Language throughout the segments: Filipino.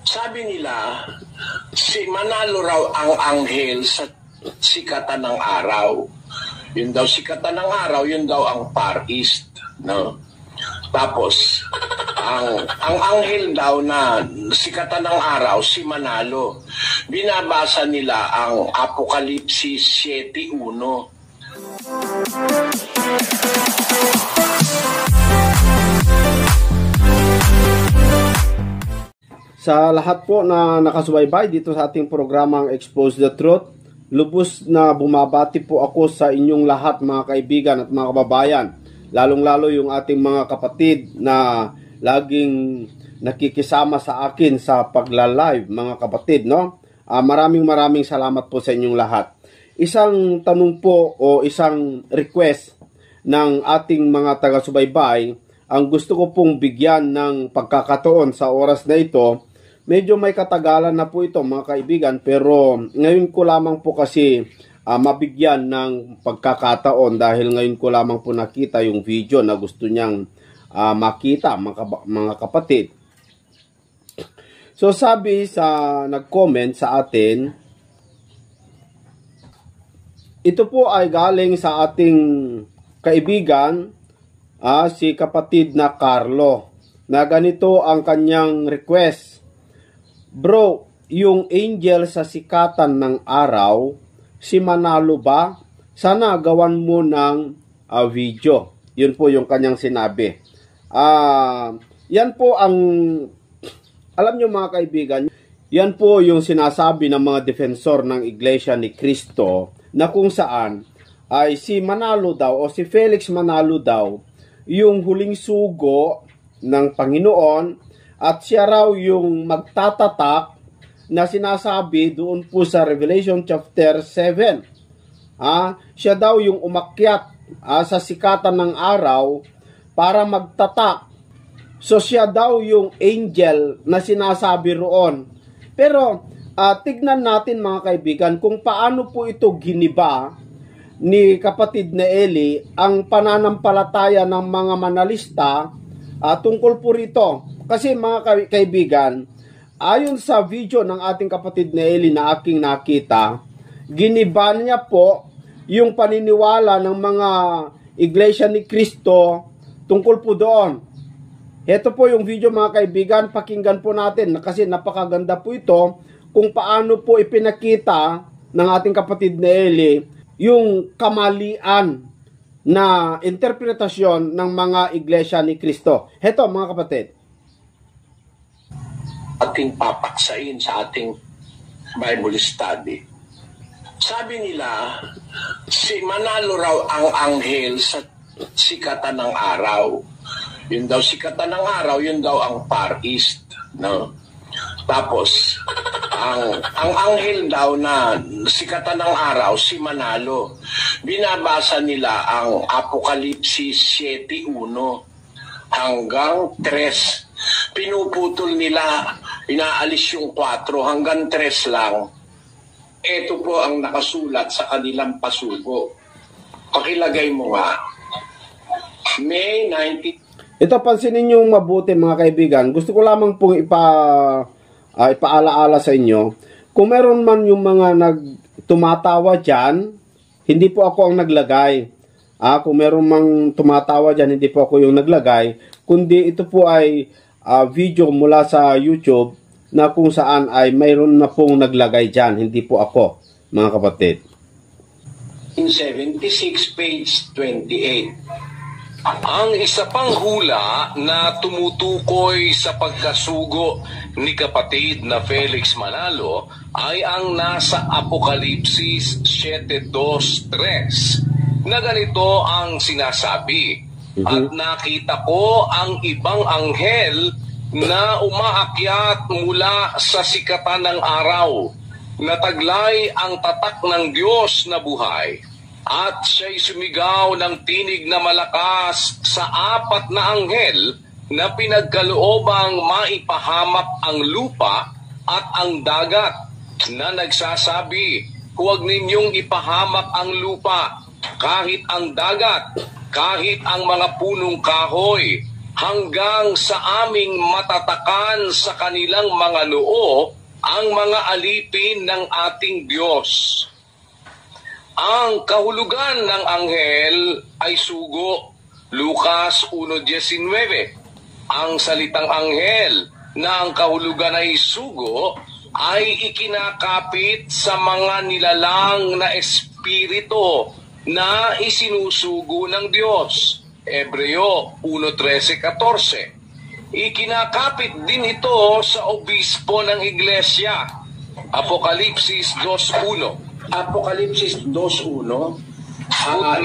Sabi nila, si manalo raw ang anghel sa sikatan ng araw. Yun daw sikatan ng araw, yun daw ang Far East, no? Tapos ang anghel daw na sikatan ng araw si Manalo. Binabasa nila ang Apokalipsis 7:1. Sa lahat po na nakasubaybay dito sa ating programang Expose the Truth, lubos na bumabati po ako sa inyong lahat mga kaibigan at mga kababayan, lalong-lalo yung ating mga kapatid na laging nakikisama sa akin sa pagla-live mga kapatid, no? Maraming salamat po sa inyong lahat. Isang tanong po o isang request ng ating mga taga-subaybay, ang gusto ko pong bigyan ng pagkakataon sa oras na ito. Medyo may katagalan na po ito mga kaibigan, pero ngayon ko lamang po kasi mabigyan ng pagkakataon dahil ngayon ko lamang po nakita yung video na gusto niyang makita mga kapatid. So sabi sa nag-comment sa atin, ito po ay galing sa ating kaibigan, si kapatid na Carlo, na ganito ang kanyang request. Bro, yung angel sa sikatan ng araw, si Manalo ba? Sana gawan mo ng video. Yun po yung kanyang sinabi. Yan po ang, alam nyo mga kaibigan, yan po yung sinasabi ng mga defensor ng Iglesia ni Cristo, na kung saan ay si Manalo daw o si Felix Manalo daw yung huling sugo ng Panginoon, at siya raw yung magtatatak na sinasabi doon po sa Revelation chapter 7. Siya daw yung umakyat sa sikatan ng araw para magtatak. So siya daw yung angel na sinasabi roon. Pero tignan natin mga kaibigan kung paano po ito giniba ni kapatid na Eli ang pananampalataya ng mga manalista tungkol po rito. Kasi mga kaibigan, ayon sa video ng ating kapatid na Eli na aking nakita, giniba niya po yung paniniwala ng mga Iglesia ni Cristo tungkol po doon. Ito po yung video mga kaibigan, pakinggan po natin kasi napakaganda po ito kung paano po ipinakita ng ating kapatid na Eli yung kamalian na interpretasyon ng mga Iglesia ni Cristo. Ito mga kapatid, ating papaksain sa ating Bible study. Sabi nila, si Manalo raw ang anghel sa sikatan ng araw. Yun daw sikatan ng araw, yun daw ang Far East, no? Tapos ang anghel daw na sikatan ng araw si Manalo. Binabasa nila ang Apokalipsis 7:1 hanggang 3. Pinuputol nila, inaalis yung 4 hanggang 3 lang. Ito po ang nakasulat sa kanilang pasugo. Pakilagay mo nga. May 19. Ito pansinin nyo mabuti mga kaibigan. Gusto ko lamang pong ipaalaala sa inyo. Kung meron man yung mga tumatawa dyan, hindi po ako ang naglagay. Kung meron mang tumatawa dyan, hindi po ako yung naglagay. Kundi ito po ay video mula sa YouTube na kung saan ay mayroon na pong naglagay dyan. Hindi po ako, mga kapatid. In 76, page 28. Ang isa pang hula na tumutukoy sa pagkasugo ni kapatid na Felix Manalo ay ang nasa Apokalipsis 7:2-3 na ganito ang sinasabi. At nakita ko ang ibang anghel na umaakyat mula sa sikatan ng araw, na taglay ang tatak ng Diyos na buhay. At siya'y sumigaw ng tinig na malakas sa 4 na anghel na pinagkaloobang maipahamak ang lupa at ang dagat, na nagsasabi, huwag ninyong ipahamak ang lupa, kahit ang dagat, kahit ang mga punong kahoy, hanggang sa aming matatakan sa kanilang mga noo ang mga alipin ng ating Diyos. Ang kahulugan ng anghel ay sugo, Lucas 1:19. Ang salitang anghel na ang kahulugan ay sugo ay ikinakapit sa mga nilalang na espiritu na isinusugo ng Diyos. Hebreo 1:13-14. Ikinakapit din ito sa obispo ng iglesia. Apokalipsis 2:1. Apokalipsis 2:1,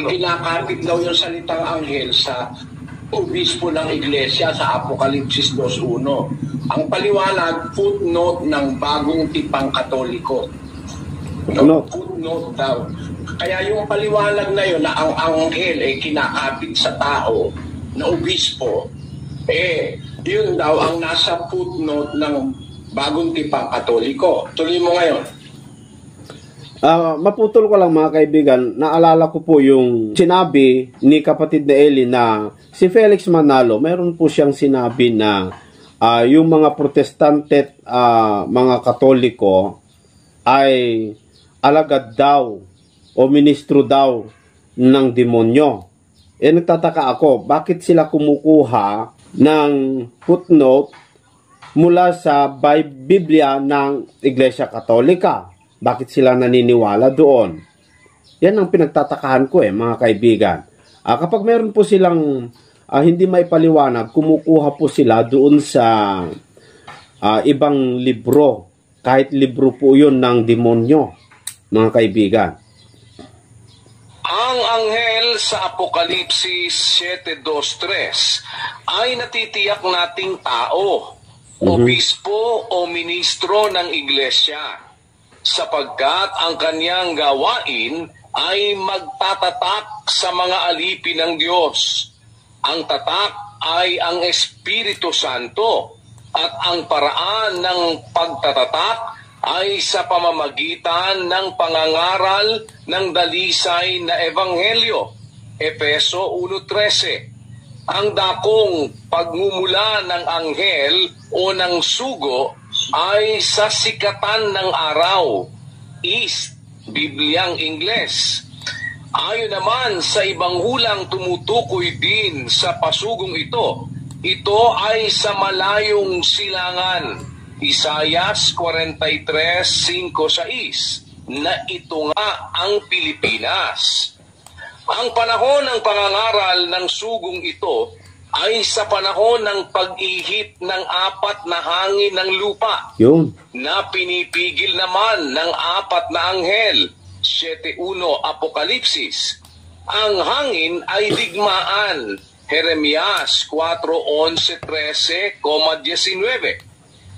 ikinakapit daw yung salitang anghel sa obispo ng iglesia sa Apokalipsis 2:1. Ang paliwanag, footnote ng bagong tipang Katoliko. Ano? Footnote daw. Kaya yung paliwanag na yun na ang anghel ay kinakapit sa tao na obispo, yun daw ang nasa footnote ng bagong tipang Katoliko. Tuloy mo ngayon. Maputol ko lang mga kaibigan, naalala ko po yung sinabi ni kapatid na Eli na si Felix Manalo, mayroon po siyang sinabi na yung mga protestante, mga Katoliko ay alagad daw o ministro daw ng demonyo. Nagtataka ako, bakit sila kumukuha ng footnote mula sa Biblia ng Iglesia Katolika? Bakit sila naniniwala doon? Yan ang pinagtatakahan ko mga kaibigan. Kapag meron po silang hindi may paliwanag, kumukuha po sila doon sa ibang libro. Kahit libro po yun ng demonyo, mga kaibigan. Ang anghel sa Apokalipsis 7:2-3 ay natitiyak nating tao, obispo o ministro ng iglesia, sapagkat ang kanyang gawain ay magtatatak sa mga alipin ng Diyos. Ang tatak ay ang Espiritu Santo at ang paraan ng pagtatatak ay sa pamamagitan ng pangangaral ng dalisay na ebanghelyo. Efeso 1:13. Ang dakong pagmumula ng anghel o ng sugo ay sa sikatan ng araw, East, Bibliang Ingles. Ayon naman sa ibang hulang tumutukoy din sa pasugong ito, ito ay sa malayong silangan, Isayas 43:5-6, na ito nga ang Pilipinas. Ang panahon ng pangangaral ng sugong ito ay sa panahon ng pag-ihip ng 4 na hangin ng lupa, Yun. na pinipigil naman ng 4 na anghel, 7:1 Apokalipsis. Ang hangin ay digmaan, Jeremias 4:11-13-19.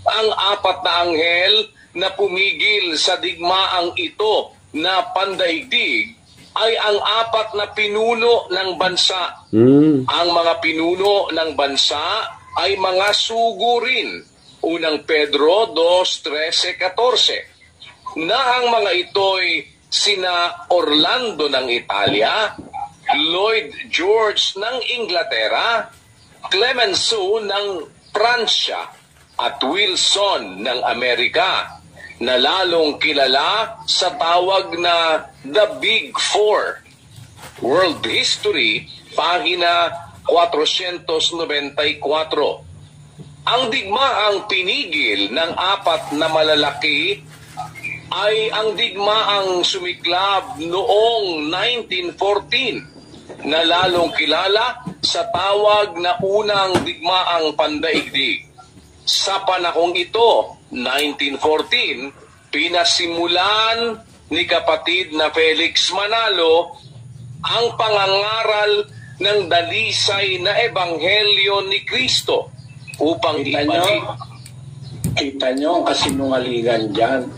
Ang 4 na anghel na pumigil sa digmaang ito na pandaigdig ay ang 4 na pinuno ng bansa. Ang mga pinuno ng bansa ay mga sugo rin. Unang Pedro 2:13-14. Na ang mga ito'y sina Orlando ng Italia, Lloyd George ng Inglaterra, Clemenceau ng Pransya, at Wilson ng Amerika, na lalong kilala sa tawag na The Big Four. World History, pahina 494. Ang digmaang pinigil ng 4 na malalaki ay ang digmaang sumiklab noong 1914, na lalong kilala sa tawag na unang digmaang pandaigdig. Sa panahong ito, 1914, pinasimulan ni kapatid na Felix Manalo ang pangangaral ng dalisay na ebanghelyo ni Kristo upang Kita nyo ang kasinungalingan dyan.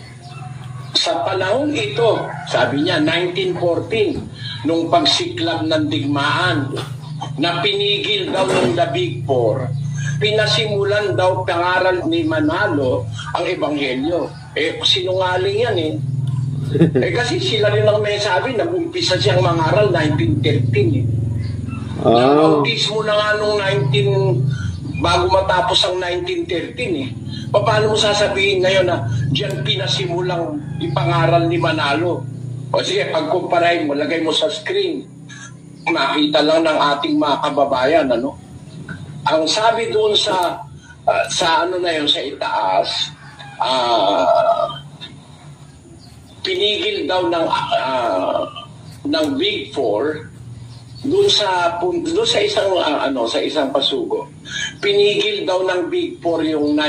Sa panahon ito, sabi niya, 1914, nung pagsiklab ng digmaan, na pinigil daw ng The Big Four, pinasimulan daw pangaral ni Manalo ang ebanghelyo. Sinungaling yan kasi sila rin ang may sabi, nag-umpisa siyang mangaral 1913 Bautismo na nga nung bago matapos ang 1913 eh. Paano mo sasabihin ngayon na diyan pinasimulang ipangaral ni Manalo? O sige, pagkumparahin mo, lagay mo sa screen, makita lang ng ating mga kababayan, ano? Ang sabi doon sa ano na yun, sa itaas, pinigil daw ng Big Four doon sa isang sa isang pasugo. Pinigil daw ng Big Four yung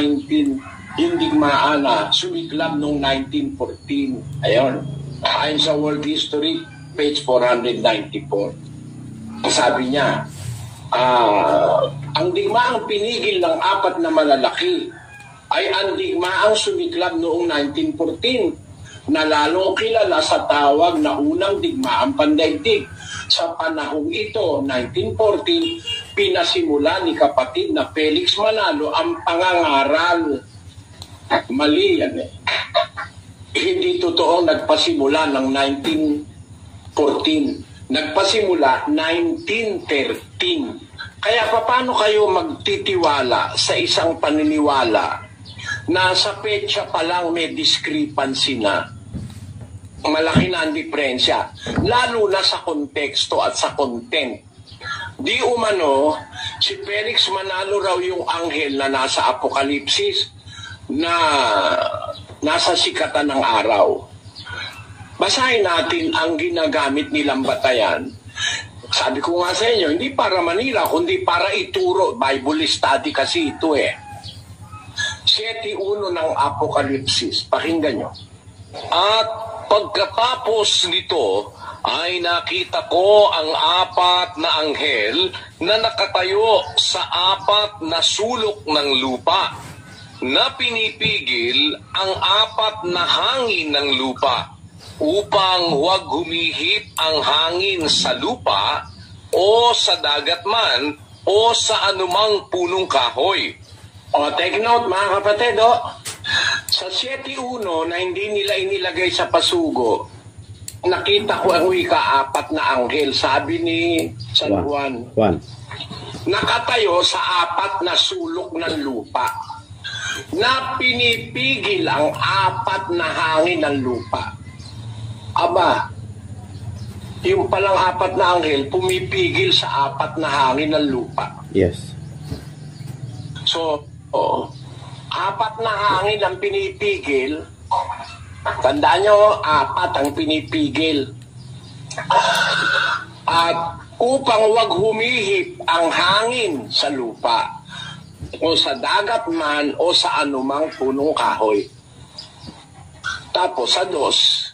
yung digmaan na sumiklab noong 1914. Ayun. Ayon sa World History, page 494. Sabi niya, ang digmaang pinigil ng apat na malalaki ay ang digmaang sumiklab noong 1914 na lalong kilala sa tawag na unang digmaang pandaigdig. Sa panahong ito, 1914, pinasimula ni kapatid na Felix Manalo ang pangangaral. Mali yan eh. Hindi totoo nagpasimula ng 1914. Nagpasimula 1913. Kaya paano kayo magtitiwala sa isang paniniwala na sa petsa pa lang may discrepancy na? Malaki na ang diferensya, lalo na sa konteksto at sa content. Di umano, si Felix Manalo raw yung anghel na nasa Apokalipsis na nasa sikatan ng araw. Basahin natin ang ginagamit nilang batayan. Sabi ko nga sa inyo, hindi para Manila, kundi para ituro. Bible study kasi ito eh. 7:1 ng Apokalipsis. Pakinggan nyo. At pagkatapos nito ay nakita ko ang apat na anghel na nakatayo sa apat na sulok ng lupa, na pinipigil ang apat na hangin ng lupa upang huwag humihip ang hangin sa lupa o sa dagat man o sa anumang punong kahoy. O, take note mga kapatid, sa 7:1 na hindi nila inilagay sa pasugo, nakita ko ang ika-apat na anghel, sabi ni San Juan. Nakatayo sa apat na sulok ng lupa, na pinipigil ang apat na hangin ng lupa. Aba, yung palang apat na anghel, pumipigil sa apat na hangin ng lupa. Yes. So, apat na hangin ang pinipigil. Tandaan nyo, apat ang pinipigil. At upang wag humihip ang hangin sa lupa, o sa dagat man, o sa anumang punong kahoy. Tapos sa 2,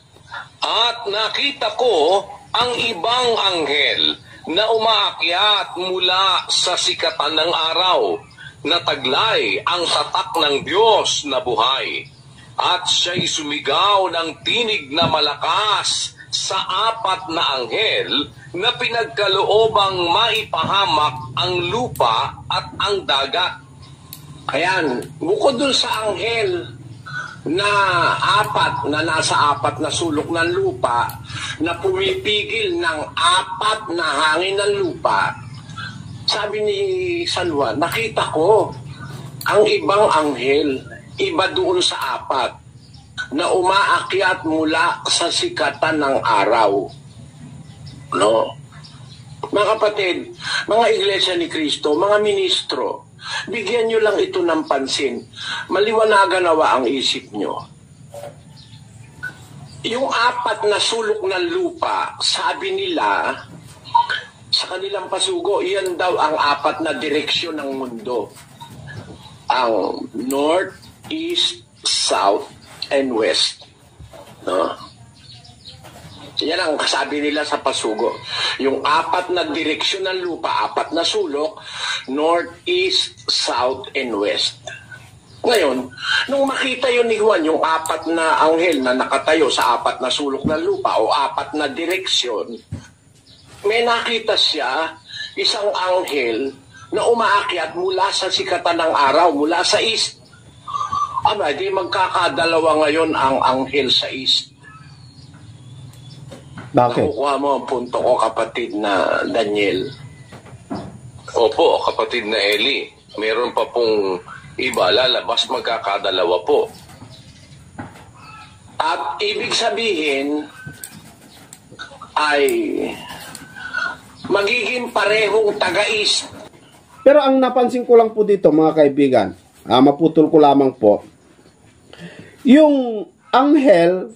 at nakita ko ang ibang anghel na umaakyat mula sa sikatan ng araw, na taglay ang tatak ng Diyos na buhay. At siya'y sumigaw ng tinig na malakas sa apat na anghel na pinagkaloobang maipahamak ang lupa at ang dagat. Ayan, bukod dun sa anghel na apat na nasa apat na sulok ng lupa na pumipigil ng apat na hangin ng lupa, sabi ni San Juan, nakita ko ang ibang anghel, iba doon sa apat, na umaakyat mula sa sikatan ng araw. No? Mga kapatid, mga iglesia ni Cristo, mga ministro, bigyan nyo lang ito ng pansin. Maliwanagan nawa ang isip nyo. Yung apat na sulok ng lupa, sabi nila, sa kanilang pasugo, iyan daw ang apat na direksyon ng mundo. Ang North, East, South, and West. No? Yan ang sabi nila sa pasugo. Yung apat na direksyon ng lupa, apat na sulok, North, East, South, and West. Ngayon, nung makita yun ni Juan, yung apat na anghel na nakatayo sa apat na sulok ng lupa o apat na direksyon, may nakita siya, isang anghel na umaakyat mula sa sikatan ng araw, mula sa east. Aba, di magkakadalawa ngayon ang anghel sa east. Bakit? Nakukuha mo ang punto ko, kapatid na Daniel. Opo, kapatid na Eli. Meron pa pong iba, lalabas magkakadalawa po. At ibig sabihin ay magiging parehong taga-east. Pero ang napansin ko lang po dito mga kaibigan, maputol ko lamang po, yung anghel,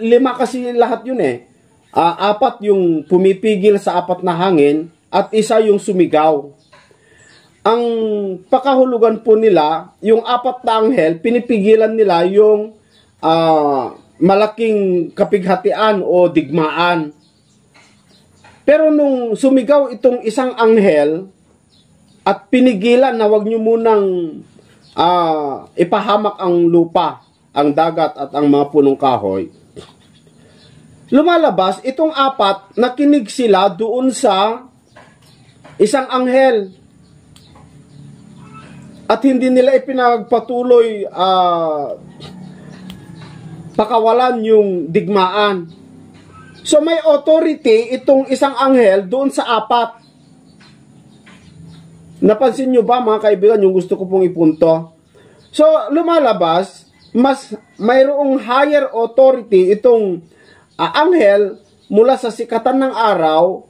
lima kasi lahat yun eh. Apat yung pumipigil sa apat na hangin at isa yung sumigaw. Ang pakahulugan po nila, yung apat na anghel, pinipigilan nila yung malaking kapighatian o digmaan. Pero nung sumigaw itong isang anghel at pinigilan na wag nyo munang ipahamak ang lupa, ang dagat at ang mga punong kahoy, lumalabas itong apat, nakinig sila doon sa isang anghel. At hindi nila ipinagpatuloy pakawalan yung digmaan. So may authority itong isang anghel doon sa apat. Napansin nyo ba mga kaibigan yung gusto ko pong ipunto? So lumalabas, mas mayroong higher authority itong anghel mula sa sikatan ng araw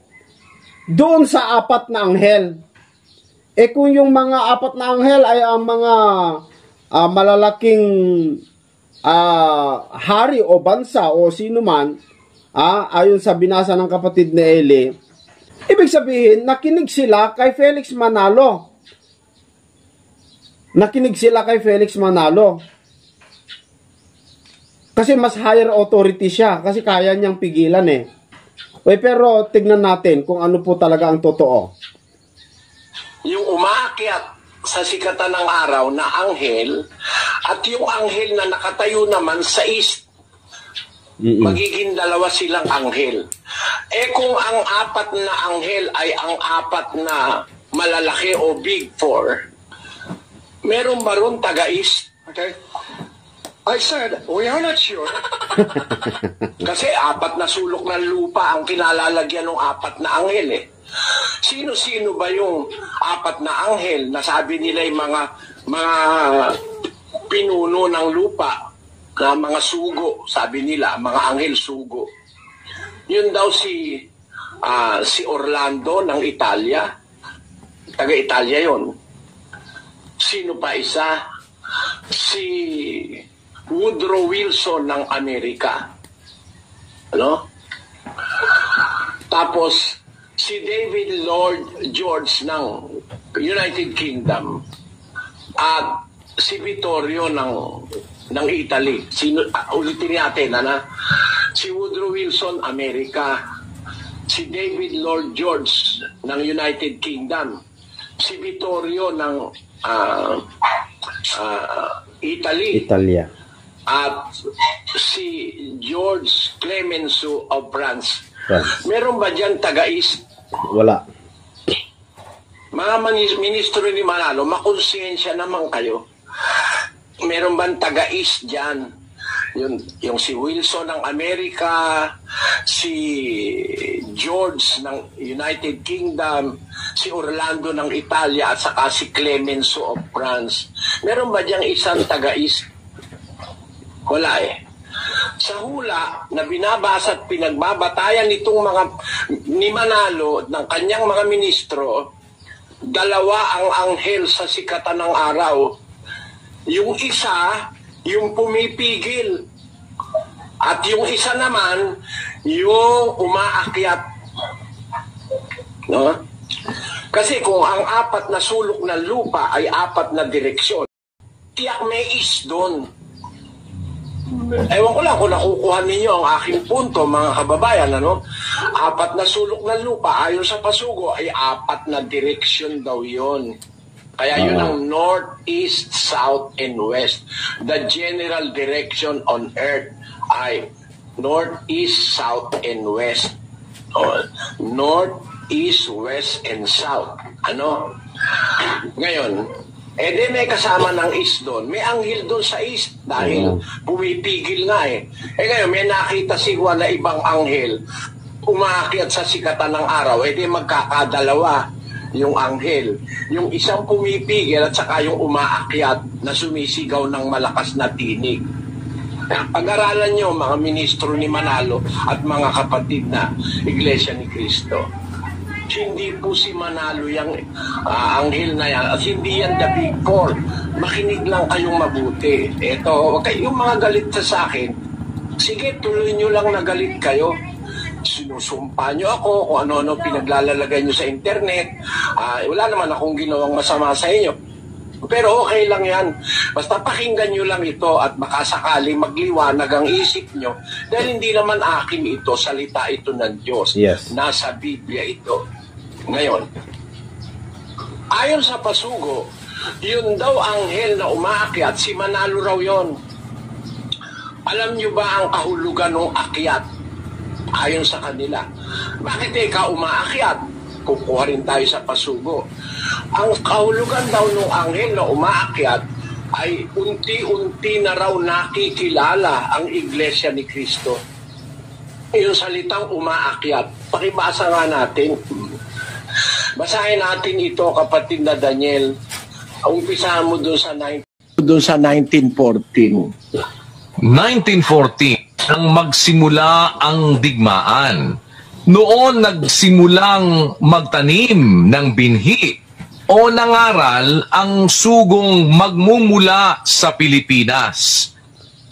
doon sa apat na anghel. Kung yung mga apat na anghel ay ang mga malalaking hari o bansa o sino man, ayon sa binasa ng kapatid ni Eli, ibig sabihin, nakinig sila kay Felix Manalo. Nakinig sila kay Felix Manalo. Kasi mas higher authority siya, kasi kaya niyang pigilan eh. Pero tignan natin kung ano po talaga ang totoo. Yung umaakyat sa sikatan ng araw na anghel at yung anghel na nakatayo naman sa east. Magiging dalawa silang anghel. Kung ang apat na anghel ay ang apat na malalaki o big four, meron ba ron taga-east? Okay. I said, we are not sure. Kasi apat na sulok ng lupa ang kinalalagyan ng apat na anghel eh. Sino-sino ba yung apat na anghel na sabi nila yung mga pinuno ng lupa na mga sugo, sabi nila, mga anghel sugo. Yun daw si Orlando ng Italia. Taga-Italia yon. Sino pa isa? Si Woodrow Wilson ng Amerika. Ano? Tapos si David Lloyd George ng United Kingdom at si Vittorio ng Italy. Ulitin natin, si Woodrow Wilson, Amerika. Si David Lloyd George ng United Kingdom. Si Vittorio ng Italia. At si George Clemenceau of France. Meron ba dyan taga-east? Wala. Mga ministro ni Manalo, makonsensya naman kayo. Meron bang taga-east dyan? Yung si Wilson ng Amerika, si George ng United Kingdom, si Orlando ng Italia, at saka si Clemenceau of France. Meron ba diyang isang taga-east? Wala eh. Sa hula na binabasa at pinagbabatayan nitong mga ni Manalo ng kanyang mga ministro, dalawa ang anghel sa sikatan ng araw. Yung isa, yung pumipigil. At yung isa naman, yung umaakyat. No? Kasi kung ang apat na sulok ng lupa ay apat na direksyon, tiyak may is doon. Ewan ko lang kung nakukuha ninyo ang aking punto, mga kababayan, ano? Apat na sulok ng lupa, ayon sa pasugo, ay apat na direksyon daw yon. Kaya yun ang north, east, south, and west. The general direction on earth ay north, east, south, and west. North, east, west, and south. Ano? Ngayon, di may kasama ng east doon. May anghel doon sa east dahil pumipigil nga eh. Ngayon, may nakita si Juan na ibang anghel umaakyat sa sikatan ng araw. Di magkakadalawa. yung anghel. Yung isang pumipigil at saka yung umaakyat na sumisigaw ng malakas na tinig. Pag-aralan nyo, mga ministro ni Manalo at mga kapatid na Iglesia ni Cristo. Hindi po si Manalo yung anghel na yan at hindi yan the big four. Makinig lang kayong mabuti. Ito, yung mga galit sa akin, sige, tuloy nyo lang na galit kayo. Sinusumpa nyo ako kung ano-ano pinaglalalagay nyo sa internet. Wala naman akong ginawang masama sa inyo. Pero okay lang yan. Basta pakinggan nyo lang ito at baka sakali magliwanag ang isip nyo. Dahil hindi naman akin ito, salita ito ng Diyos. Yes. Nasa Biblia ito. Ngayon, ayon sa pasugo, yun daw anghel na umaakyat, si Manalo raw yon. Alam nyo ba ang kahulugan ng akyat? Ayon sa kanila. Bakit ka umaakyat? Kukuha rin tayo sa pasugo. Ang kahulugan daw ng anghel na umaakyat ay unti-unti na raw nakikilala ang Iglesia ni Cristo. Yung salitang umaakyat, pakibasa nga natin. Basahin natin ito, kapatid na Daniel. Umpisahan mo doon sa 1914. 1914 nang magsimula ang digmaan. Noon nagsimulang magtanim ng binhi o nangaral ang sugong magmumula sa Pilipinas.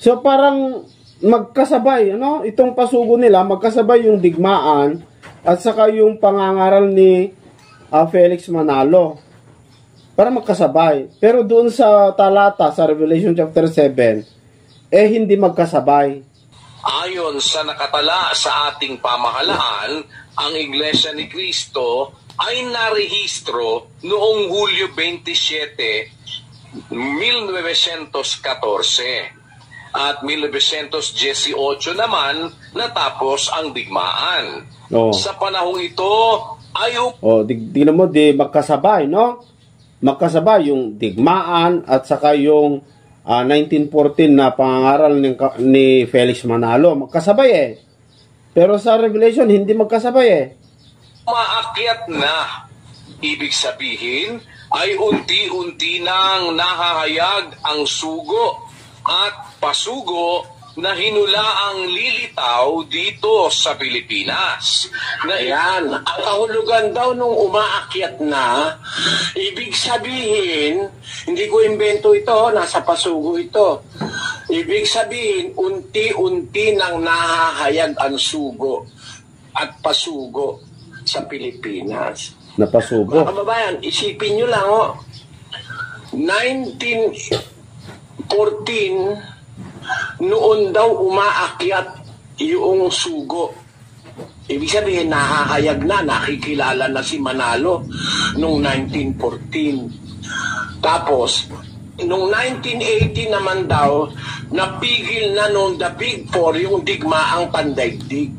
So parang magkasabay, ano? Itong pasugo nila, magkasabay yung digmaan at saka yung pangangaral ni Felix Manalo. Para magkasabay. Pero doon sa talata, sa Revelation chapter 7, hindi magkasabay. Ayon sa nakatala sa ating pamahalaan, ang Iglesia ni Cristo ay narehistro noong Hulyo 27, 1914 at 1918 naman natapos ang digmaan. Sa panahong ito ay tignan mo, magkasabay, no? Magkasabay yung digmaan at saka yung 1914 na pangangaral ni Felix Manalo. Magkasabay Pero sa Revelation, hindi magkasabay Maakyat na. Ibig sabihin ay unti-unti nang nahahayag ang sugo at pasugo na hinulaang lilitaw dito sa Pilipinas. Ayan, ang kahulugan daw nung umaakyat na, ibig sabihin, hindi ko imbento ito, nasa pasugo ito. Ibig sabihin, unti-unti nang nahahayag ang sugo at pasugo sa Pilipinas. Napasugo. Mga kababayan, isipin nyo lang, 1914, noon daw umaakyat yung sugo. Ibig sabihin, nahahayag na, nakikilala na si Manalo noong 1914. Tapos, noong 1980 naman daw, napigil na noong the Big Four yung digmaang pandaigdig.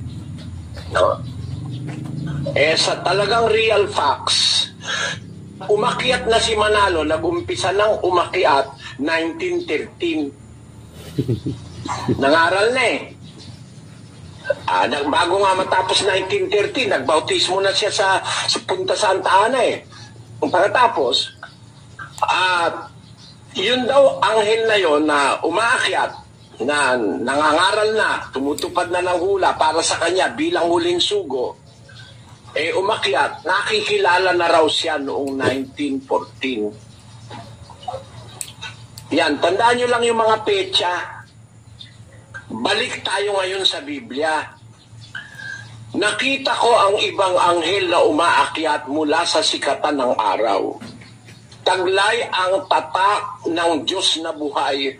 No? Sa talagang real facts, umakyat na si Manalo, nag-umpisa ng umakyat 1913. Nangaral na bago nga matapos 1913, nagbautismo na siya sa Punta Santa Ana Pagkatapos, yun daw anghel na yon na umaakyat, na nangangaral na, tumutupad na ng hula para sa kanya bilang huling sugo, umakyat, nakikilala na raw siya noong 1914. Yan, tandaan nyo lang yung mga petsa. Balik tayo ngayon sa Biblia. Nakita ko ang ibang anghel na umaakyat mula sa sikatan ng araw. Taglay ang tatak ng Diyos na buhay.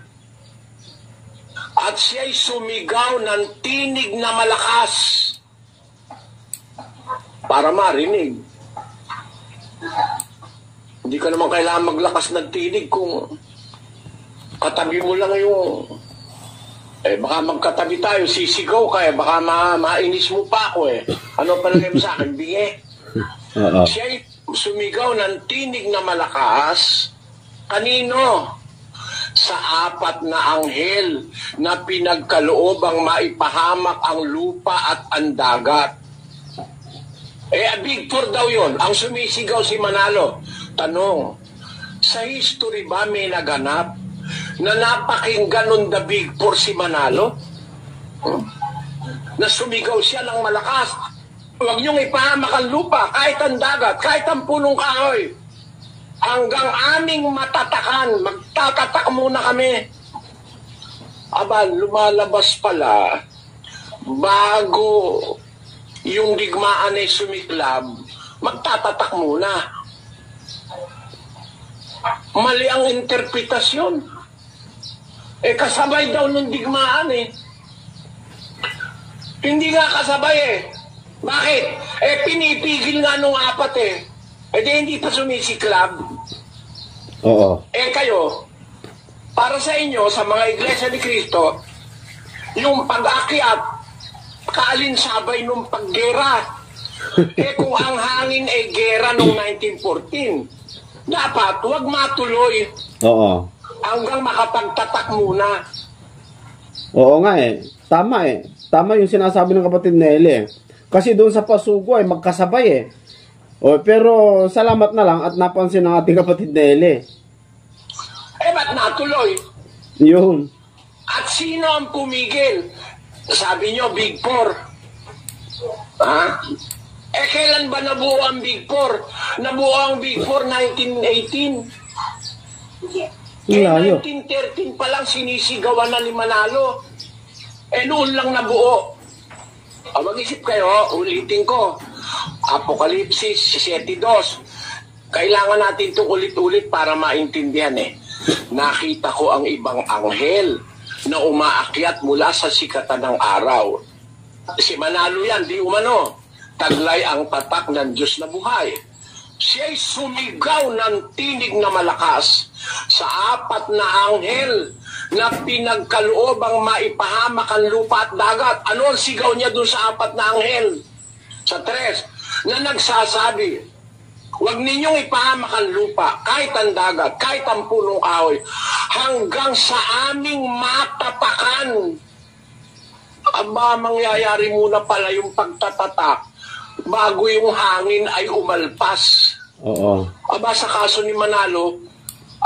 At siya'y sumigaw ng tinig na malakas para marinig. Hindi ka naman kailangan maglakas ng tinig kung katabi mo lang yung baka magkatabi tayo, sisigaw ka baka mainis mo pa ako Ano palagay mo sa akin? Bingi. Siya'y sumigaw ng tinig na malakas. Kanino? Sa apat na anghel na pinagkaloobang maipahamak ang lupa at ang dagat. Big Four daw yun. Ang sumisigaw si Manalo. Tanong, sa history ba may naganap na napakinggan nun the Big Four si Manalo? Na sumigaw siya ng malakas. Huwag niyong ipahamak ang lupa, kahit ang dagat, kahit ang punong kahoy. Hanggang aming matatakan, magtatatak muna kami. Aba, lumalabas pala, bago yung digmaan ay sumiklab, magtatatak muna. Mali ang interpretasyon. Kasabay daw nung digmaan eh. Hindi nga kasabay eh. Bakit? Pinipigil nga nung apat eh. Di hindi pa sumisiklab. Oo. Kayo, para sa inyo, sa mga Iglesia ni Cristo, yung pag-akyat, kaalinsabay nung paggera. Kung ang hangin ay gera nung 1914, dapat huwag matuloy. Oo. Hanggang makapagtatak muna. Oo nga eh. Tama eh. Tama yung sinasabi ng kapatid Nelly eh. Kasi doon sa Pasugo ay magkasabay eh. Pero salamat na lang at napansin ng ating kapatid Nelly. Ba't natuloy? Yun. At sino ang pumigil? Sabi nyo, Big Four. Ha? Kailan ba nabuo ang Big Four? Nabuo ang Big Four 1918. Layo. 1913 pa lang sinisigawan na ni Manalo. Noon lang nabuo. Mag-isip kayo, ulitin ko. Apokalipsis 7:2. Kailangan natin itong ulit-ulit para maintindihan eh. Nakita ko ang ibang anghel na umaakyat mula sa sikatan ng araw. Si Manalo yan, di umano. Taglay ang tatak ng Diyos na buhay. Siya'y sumigaw ng tinig na malakas sa apat na anghel na pinagkaloob ang maipahamak ang lupa at dagat. Ano ang sigaw niya doon sa apat na anghel? Sa 3, na nagsasabi, huwag ninyong ipahamak ang lupa, kahit ang dagat, kahit ang punong kahoy, hanggang sa aming matatakan. Aba, mangyayari muna pala yung pagtatatak bago yung hangin ay umalpas. Oo. Aba, sa kaso ni Manalo,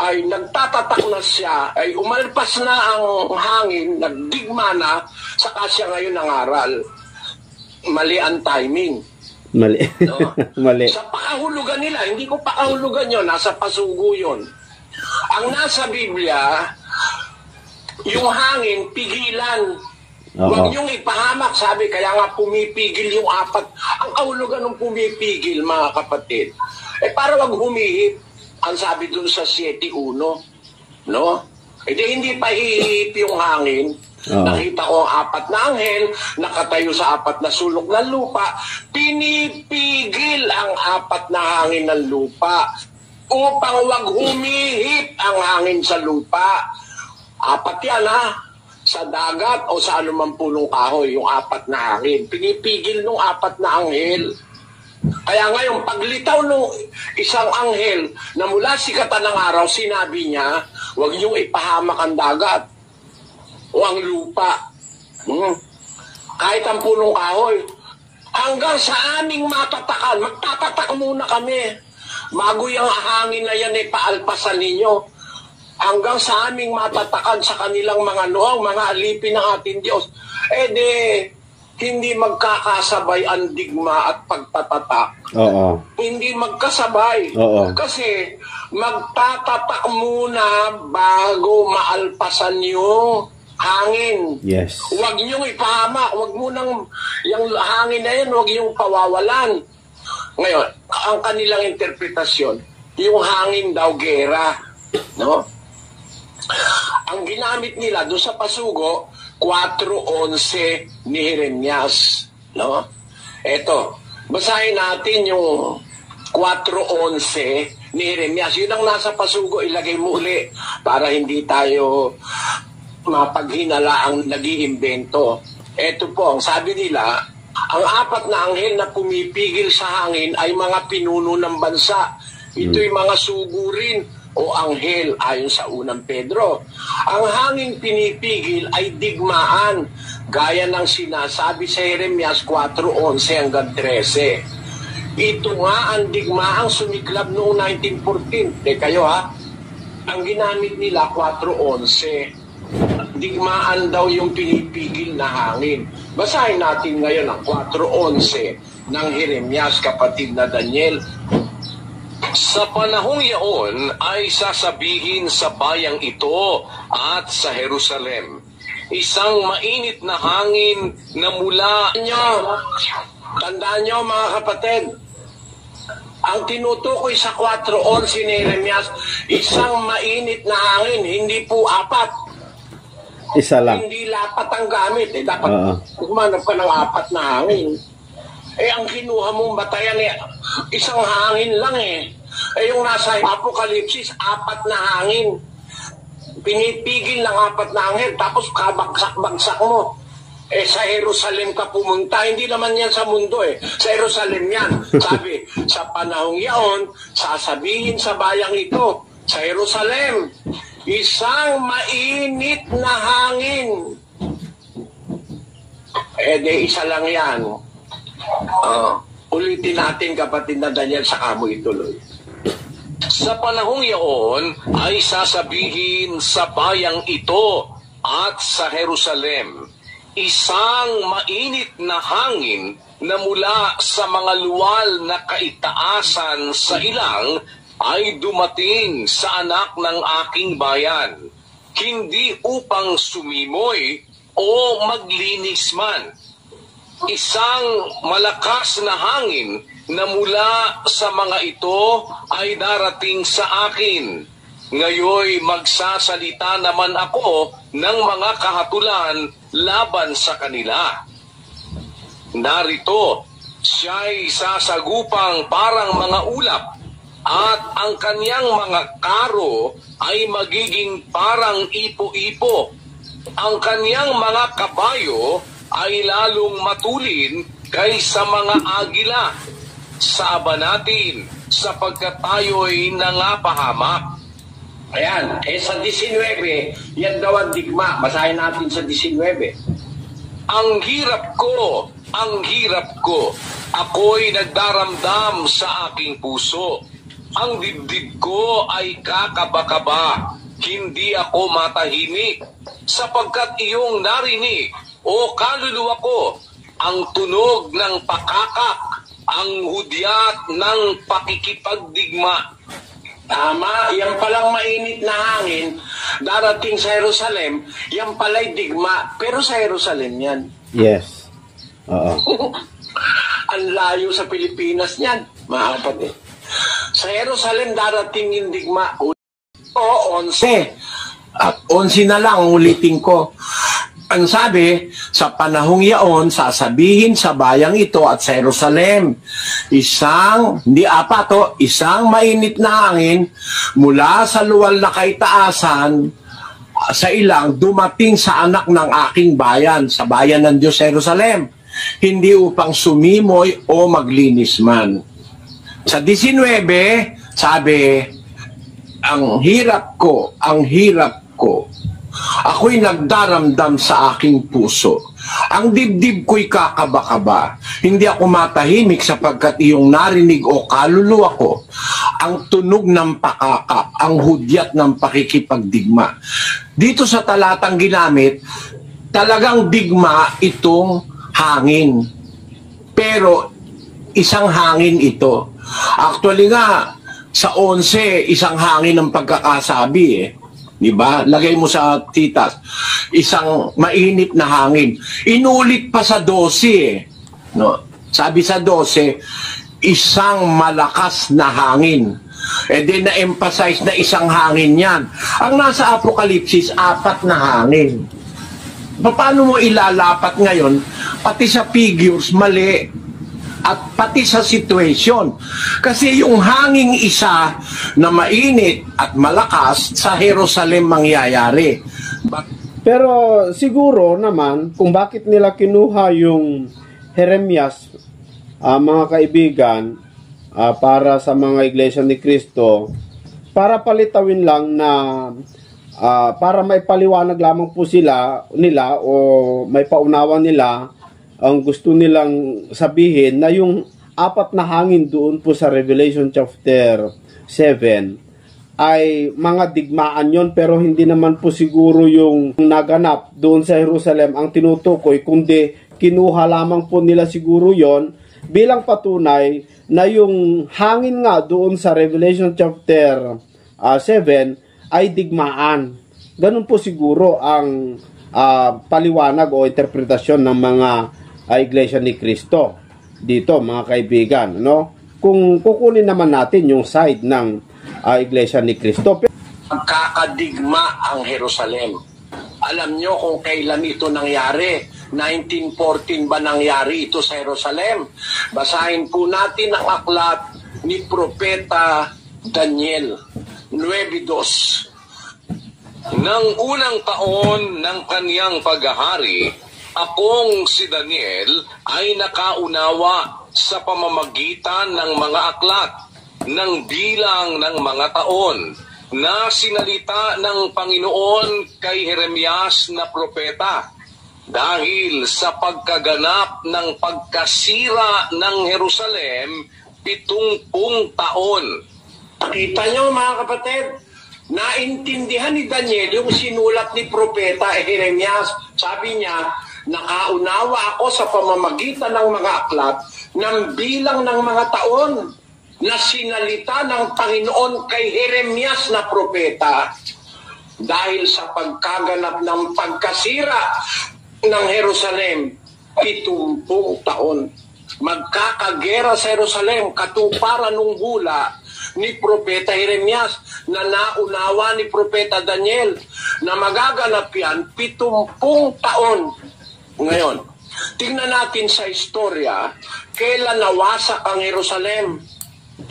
ay nagtatatak na siya, ay umalpas na ang hangin, nagdigma na, saka siya ngayon nangaral. Mali ang timing. Mali. No? Mali. Sa pakahulugan nila, hindi ko pakahulugan yun, nasa Pasugo yun. Ang nasa Biblia, yung hangin, pigilan. Huwag niyong ipahamak, sabi, kaya nga pumipigil yung apat. Ang kahulugan ng pumipigil, mga kapatid, para wag humihip. Ang sabi dun sa 7:1, no? Hindi pa hihip yung hangin. Nakita ko ang apat na anghel, nakatayo sa apat na sulok ng lupa, pinipigil ang apat na hangin ng lupa upang wag humihip ang hangin sa lupa. Apat yan ha, sa dagat o sa anumang punong kahoy, yung apat na hangin. Pinipigil nung apat na anghel. Kaya ngayon, paglitaw ng isang anghel na mula sikatan ng araw, sinabi niya, huwag niyong ipahamak ang dagat o ang lupa. Kahit ang punong kahoy. Hanggang sa aming matatakan, magtatatak muna kami. Bago yung hangin na yan ay paalpasan ninyo. Hanggang sa aming matatakan sa kanilang mga noong, mga alipin ng ating Diyos. Hindi magkakasabay ang digma at pagtatatak. Oo. Hindi magkasabay. Oo. Kasi magtatatak muna bago maalpasan yung hangin. Yes. Huwag niyong ipahamak. Huwag munang, yung hangin na yan, huwag niyong pawawalan. Ngayon, ang kanilang interpretasyon, yung hangin daw gera. No? Ang ginamit nila doon sa Pasugo, 4:11 ni Jeremias, no? Eto, basahin natin yung 4:11 ni Jeremias. Yun ang nasa Pasugo, ilagay mo uli para hindi tayo mapaghinala ang nag-iimbento. Eto po, ang sabi nila, ang apat na anghel na pumipigil sa hangin ay mga pinuno ng bansa. Ito'y mga sugurin o anghel ayon sa unang Pedro. Ang hangin pinipigil ay digmaan, gaya ng sinasabi sa Jeremias 4:11 hanggang 13. Ito nga ang digmaang sumiklab noong 1914. Kayo ha, ang ginamit nila 4:11. Digmaan daw yung pinipigil na hangin. Basahin natin ngayon ang 4:11 ng Jeremias, kapatid na Daniel. Sa panahong yaon ay sasabihin sa bayang ito at sa Jerusalem, isang mainit na hangin na mula Tandaan nyo mga kapatid, ang tinutukoy sa 4:11 ni Jeremias, isang mainit na hangin, hindi po apat. Isa lang. Hindi lapat ang gamit. Dapat kumanap ka ng apat na hangin. Ang kinuha mong batayan, isang hangin lang yung nasa Apokalipsis, apat na hangin. Pinipigil ng apat na hangin, tapos kabagsak-bagsak mo. Sa Jerusalem ka pumunta, hindi naman yan sa mundo Sa Jerusalem yan. Sabi, sa panahong yaon, sasabihin sa bayang ito, sa Jerusalem, isang mainit na hangin. Isa lang yan. Ulitin natin, kapatid na Daniel, sa kamo ituloy. Sa panahong yaon ay sasabihin sa bayang ito at sa Jerusalem, isang mainit na hangin na mula sa mga luwal na kaitaasan sa ilang ay dumating sa anak ng aking bayan, hindi upang sumimoy o maglinis man. Isang malakas na hangin na mula sa mga ito ay darating sa akin. Ngayoy magsasalita naman ako ng mga kahatulan laban sa kanila. Narito, siya'y sasagupang parang mga ulap, at ang kanyang mga karo ay magiging parang ipo-ipo. Ang kanyang mga kabayo ay lalong matulin kaysa mga agila. Saba natin, sapagkat tayo'y nangapahamak. Ayan, sa 19, yan daw ang digma. Basahin natin sa 19. Ang hirap ko, ako'y nagdaramdam sa aking puso. Ang dibdib ko ay kakaba-kaba, hindi ako matahimik, sapagkat iyong narinig, o kaluluwa ko, ang tunog ng pakakak, ang hudyat ng pakikipagdigma. Tama, yan palang mainit na hangin, darating sa Jerusalem, yan pala'y digma, pero sa Jerusalem yan. Yes. Oo. Ang layo sa Pilipinas niyan, mga kapatid. Sa Jerusalem darating yung digma. O 11. At 11 na lang, ulitin ko. Ang sabi, sa panahong yaon, sasabihin sa bayang ito at sa Jerusalem, isang mainit na hangin mula sa luwal na kaitaasan sa ilang dumating sa anak ng aking bayan, sa bayan ng Diyos sa Jerusalem, hindi upang sumimoy o maglinis man. Sa 19, sabi, ang hirap ko, ako'y nagdaramdam sa aking puso. Ang dibdib ko'y kakaba-kaba. Hindi ako matahimik sapagkat iyong narinig o kaluluwa ko ang tunog ng pakakak, ang hudyat ng pakikipagdigma. Dito sa talatang ginamit, talagang digma itong hangin. Pero isang hangin ito. Actually nga, sa 11, isang hangin ang pagkakasabi Diba? Lagay mo sa titas. Isang mainit na hangin. Inulit pa sa 12 No? Sabi sa 12, isang malakas na hangin. Then na-emphasize na isang hangin yan. Ang nasa Apokalipsis, 4 na hangin. Paano mo ilalapat ngayon? Pati sa figures, mali. At pati sa situation. Kasi yung hanging isa na mainit at malakas sa Jerusalem mangyayari. Pero siguro naman kung bakit nila kinuha yung Jeremias, mga kaibigan, para sa mga iglesia ni Cristo, para palitawin lang na para may paliwanag lamang po nila o may paunawa nila ang gusto nilang sabihin na yung apat na hangin doon po sa Revelation chapter 7 ay mga digmaan yon, pero hindi naman po siguro yung naganap doon sa Jerusalem ang tinutukoy, kundi kinuha lamang po nila siguro yon bilang patunay na yung hangin nga doon sa Revelation chapter 7 ay digmaan. Ganun po siguro ang paliwanag o interpretasyon ng mga Iglesia ni Cristo dito, mga kaibigan, no? Kung kukunin naman natin yung side ng Iglesia ni Cristo, magkakadigma ang Jerusalem. Alam nyo kung kailan ito nangyari? 1914 ba nangyari ito sa Jerusalem? Basahin po natin ang aklat ni Propeta Daniel 9:2. Nang unang taon ng kaniyang paghahari, akong si Daniel ay nakaunawa sa pamamagitan ng mga aklat ng bilang ng mga taon na sinalita ng Panginoon kay Jeremias na propeta dahil sa pagkaganap ng pagkasira ng Jerusalem 70 taon. Kita nyo mga kapatid, naintindihan ni Daniel yung sinulat ni Propeta Jeremias. Sabi niya, nakaunawa ako sa pamamagitan ng mga aklat ng bilang ng mga taon na sinalita ng Panginoon kay Jeremias na propeta dahil sa pagkaganap ng pagkasira ng Jerusalem 70 taon. Magkakagera sa Jerusalem, katuparan ng hula ni Propeta Jeremias na naunawa ni Propeta Daniel na magaganap yan 70 taon. Ngayon, tingnan natin sa istorya, kailan nawasak ang Jerusalem.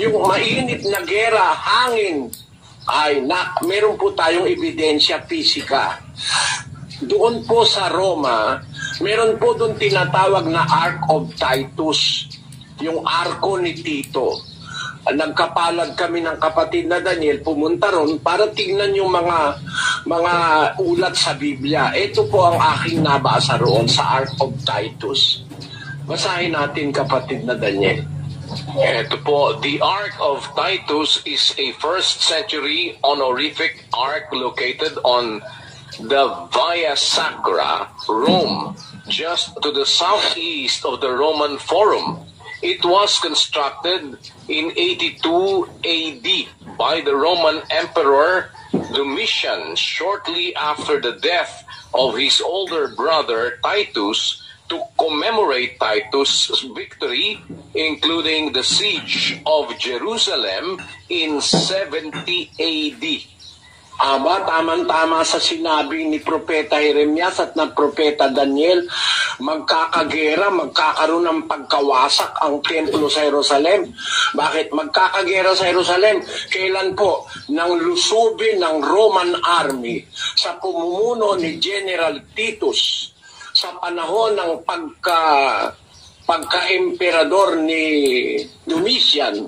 Yung mainit na gera, hangin, meron po tayong ebidensya pisika. Doon po sa Roma, meron po doon tinatawag na Ark of Titus, yung arko ni Tito. Nagkapalad kami ng kapatid na Daniel, pumunta ron para tignan yung mga ulat sa Biblia. Ito po ang aking nabasa roon sa Ark of Titus. Basahin natin kapatid na Daniel. Ito po, the Ark of Titus is a 1st century honorific ark located on the Via Sacra, Rome, just to the southeast of the Roman Forum. It was constructed in 82 AD by the Roman Emperor Domitian shortly after the death of his older brother Titus to commemorate Titus' victory, including the siege of Jerusalem in 70 AD. Aba, tamang-tama sa sinabi ni Propeta Jeremias at ng Propeta Daniel, magkakagera, magkakaroon ng pagkawasak ang templo sa Jerusalem. Bakit magkakagera sa Jerusalem? Kailan po? Nang lusubin ng Roman army sa pumumuno ni General Titus sa panahon ng pagka-emperador ni Domitian.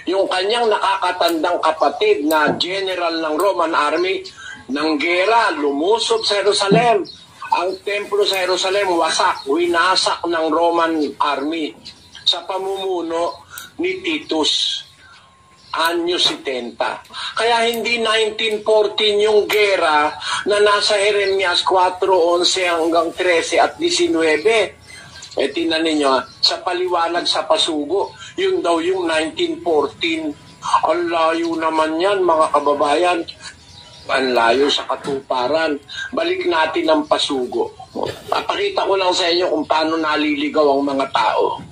Yung kanyang nakakatandang kapatid na general ng Roman army, ng gera, lumusob sa Jerusalem. Ang templo sa Jerusalem wasak, winasak ng Roman army sa pamumuno ni Titus. Anyo 70. Kaya hindi 1914 yung gera na nasa Jeremias 4:11 hanggang 13 at 19. Tingnan ninyo, sa paliwanag sa pasugo, yun daw yung 1914. Ang layo naman yan, mga kababayan. Ang layo sa katuparan. Balik natin ang pasugo. Papakita ko lang sa inyo kung paano naliligaw ang mga tao.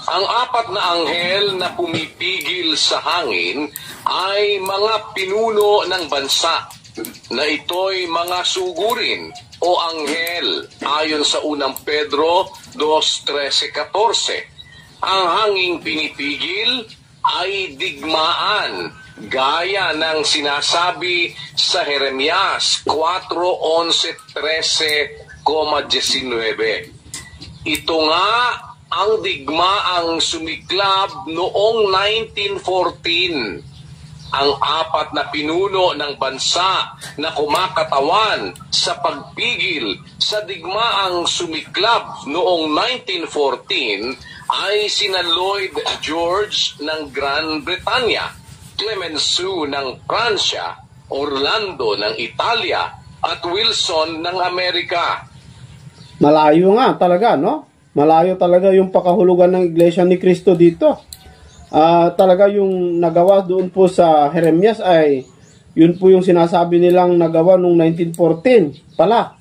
Ang apat na anghel na pumipigil sa hangin ay mga pinuno ng bansa na ito'y mga sugurin o anghel ayon sa unang Pedro 2:13-14. Ang hanging pinipigil ay digmaan gaya ng sinasabi sa Jeremias 4:11-13,19. Ito nga ang digmaang sumiklab noong 1914 ang apat na pinuno ng bansa na kumakatawan sa pagpigil sa digmaang sumiklab noong 1914 ay sina Lloyd George ng Gran Bretanya, Clemenceau ng Pransya, Orlando ng Italia, at Wilson ng Amerika. Malayo nga talaga, no? Malayo talaga yung pakahulugan ng Iglesia ni Cristo dito. Talaga yung nagawa doon po sa Jeremias ay yun po yung sinasabi nilang nagawa noong 1914 pala,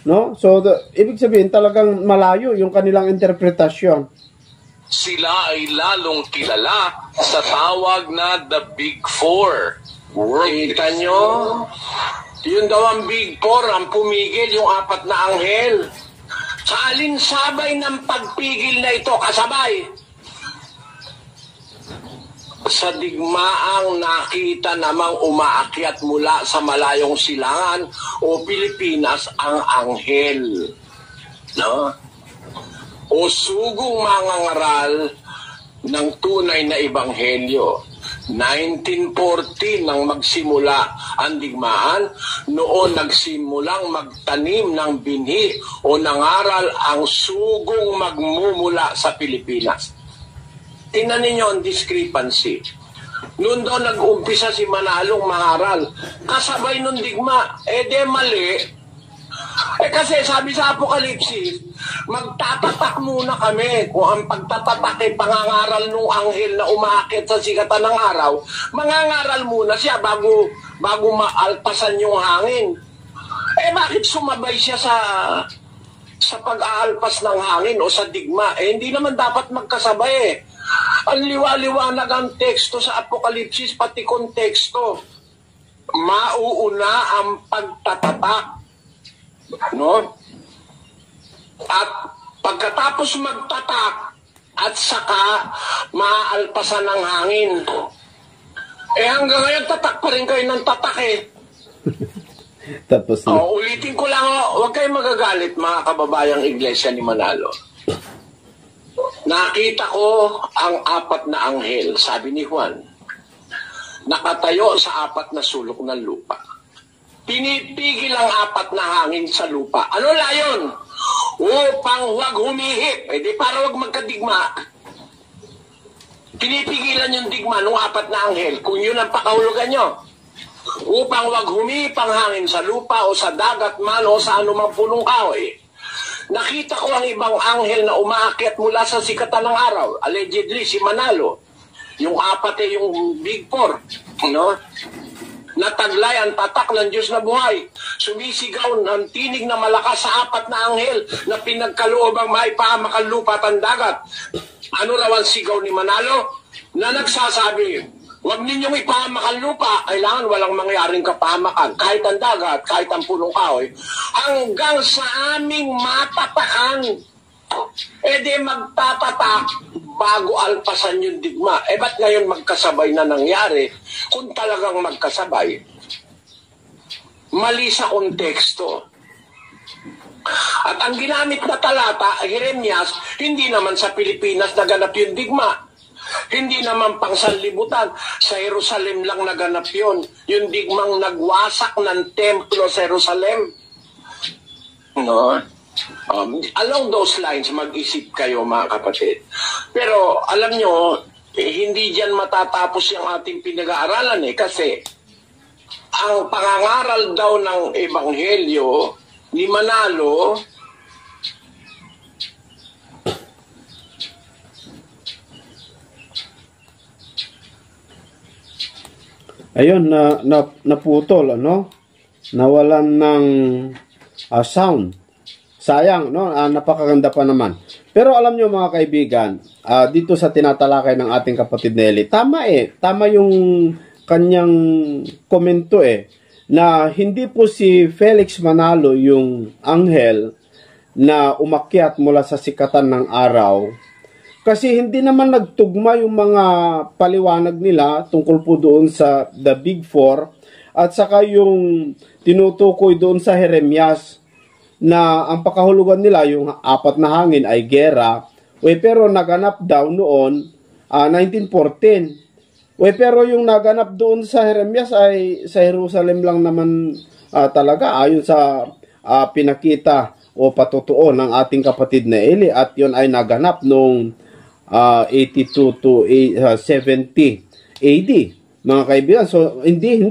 no? So ibig sabihin talagang malayo yung kanilang interpretasyon. Sila ay lalong kilala sa tawag na The Big Four. Kita nyo? Yun daw ang Big Four, ang pumigil yung apat na anghel. Sa alinsabay ng pagpigil na ito, kasabay sa digmaang nakita namang umaakyat mula sa malayong silangan o Pilipinas ang anghel, no? O sugong mangangaral ng tunay na ebanghelyo. 1914 nang magsimula ang digmaan, noon nagsimulang magtanim ng binhi o nangaral ang sugong magmumula sa Pilipinas. Tingnan ninyo ang discrepancy. Noon daw nag-umpisa si Manalong mangaral, kasabay nung digma, mali. Kasi sabi sa Apokalipsis, magtatatak muna kami. Kung ang pagtatatak ay pangangaral ng anghel na umaakit sa sikatan ng araw, mangangaral muna siya bago maalpasan yung hangin. Bakit sumabay siya sa pag-aalpas ng hangin o sa digma? Hindi naman dapat magkasabay. Ang liwa-liwanag ang teksto sa Apokalipsis, pati konteksto. Mauuna ang pagtatatak, no? At pagkatapos magtatak at saka maaalpasan ng hangin. Hanggang ngayon tatak pa rin kayo ng tatak Tapos na. Ulitin ko lang, huwag kayong magagalit mga kababayang Iglesia ni Manalo. Nakita ko ang apat na anghel, sabi ni Juan, nakatayo sa apat na sulok ng lupa. Pinipigil ang apat na hangin sa lupa. Ano layon? Upang huwag humihip. Di para huwag magkadigma. Pinipigilan yung digma ng apat na anghel, kung yun ang pakahulugan nyo. Upang huwag humihip ang hangin sa lupa o sa dagat man o sa anumang punong kahoy. Nakita ko ang ibang anghel na umaakyat mula sa sikatan ng araw. Allegedly, si Manalo. Yung apat yung Big Four. No? Nataglay ang tatak ng Diyos na buhay. Sumisigaw ng tinig na malakas sa apat na anghel na pinagkaloob ang maipahamakang lupa at ang dagat. Ano raw ang sigaw ni Manalo? Na nagsasabi, huwag ninyong ipahamak ang lupa, kailangan walang mangyaring kapahamakan, kahit ang dagat, kahit ang punong kahoy, hanggang sa aming matatakan. Di magtatatak bago alpasan yung digma. Ba't ngayon magkasabay na nangyari? Kung talagang magkasabay, mali sa konteksto. At ang ginamit na talata, Jeremias, hindi naman sa Pilipinas naganap yung digma. Hindi naman pang sanlibutan. Sa Jerusalem lang naganap yun. Yung digmang nagwasak ng templo sa Jerusalem. No? Along those lines, mag-isip kayo mga kapatid. Pero alam nyo, hindi dyan matatapos yung ating pinag-aaralan kasi ang pangangaral daw ng Ebanghelyo ni Manalo ayun, naputol, ano? Nawalan ng sound. Sayang, no? Napakaganda pa naman. Pero alam nyo mga kaibigan, dito sa tinatalakay ng ating kapatid Nelly, tama tama yung kanyang komento na hindi po si Felix Manalo yung anghel na umakyat mula sa sikatan ng araw. Kasi hindi naman nagtugma yung mga paliwanag nila tungkol po doon sa The Big Four at saka yung tinutukoy doon sa Jeremias na ang pakahulugan nila yung apat na hangin ay gera. Pero naganap daw noon 1914. Pero yung naganap doon sa Jeremias ay sa Jerusalem lang naman talaga, ayon sa pinakita o patutuo ng ating kapatid na Eli, at yun ay naganap noong 82 to 70 AD, mga kaibigan. So hindi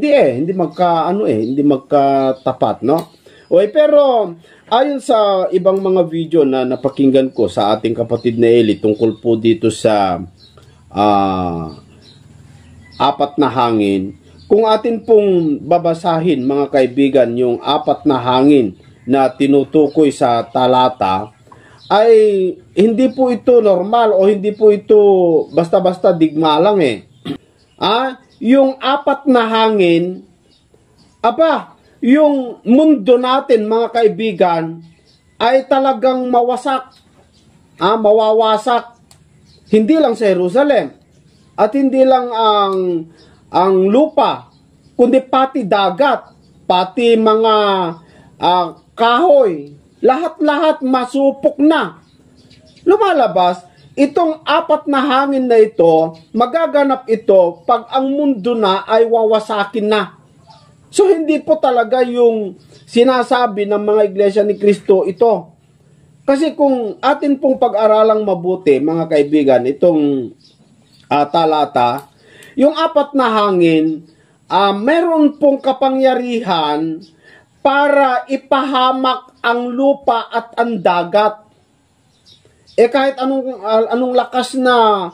magkatapat, no? Pero ayon sa ibang mga video na napakinggan ko sa ating kapatid na Eli tungkol po dito sa apat na hangin, kung atin pong babasahin, mga kaibigan, yung apat na hangin na tinutukoy sa talata, ay hindi po ito normal o hindi po ito basta-basta digma lang yung apat na hangin, yung mundo natin, mga kaibigan, ay talagang mawasak, mawawasak. Hindi lang sa Jerusalem at hindi lang ang lupa, kundi pati dagat, pati mga kahoy, lahat-lahat masupok na. Lumalabas, itong apat na hangin na ito, magaganap ito pag ang mundo na ay wawasakin na. So hindi po talaga yung sinasabi ng mga iglesia ni Kristo ito. Kasi kung atin pong pag-aralang mabuti, mga kaibigan, itong talata, yung apat na hangin, meron pong kapangyarihan para ipahamak ang lupa at ang dagat. Kahit anong lakas na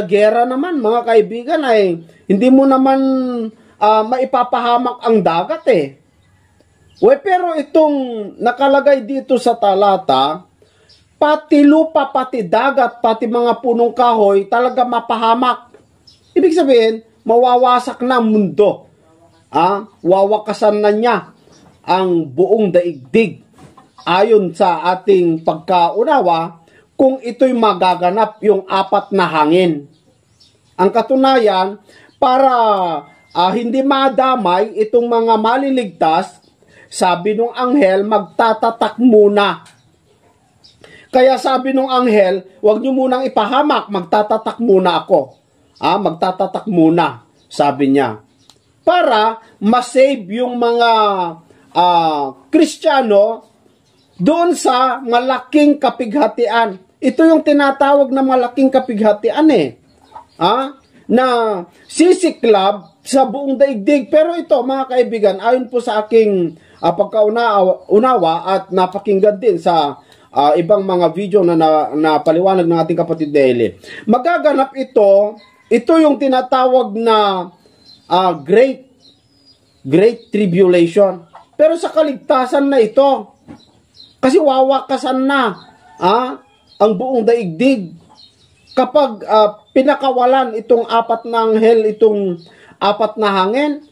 gera naman, mga kaibigan, ay hindi mo naman maipapahamak ang dagat pero itong nakalagay dito sa talata, pati lupa, pati dagat, pati mga punong kahoy, talaga mapahamak. Ibig sabihin, mawawasak na ang mundo. Wawakasan na niya ang buong daigdig ayon sa ating pagkaunawa kung ito'y magaganap yung apat na hangin. Ang katunayan, para hindi madamay itong mga maliligtas, sabi nung anghel, magtatatak muna. Kaya sabi nung anghel, huwag nyo munang ipahamak, magtatatak muna ako. Magtatatak muna, sabi niya. Para masave yung mga Kristiyano doon sa malaking kapighatian. Ito yung tinatawag na malaking kapighatian na sisiklab sa buong daigdig. Pero ito, mga kaibigan, ayon po sa aking pagkaunawa at napakinggan din sa ibang mga video na paliwanag ng ating kapatid na Eli, magaganap ito yung tinatawag na Great Tribulation. Pero sa kaligtasan na ito, kasi wawakasan na ang buong daigdig kapag pinakawalan itong apat na anghel, itong apat na hangin,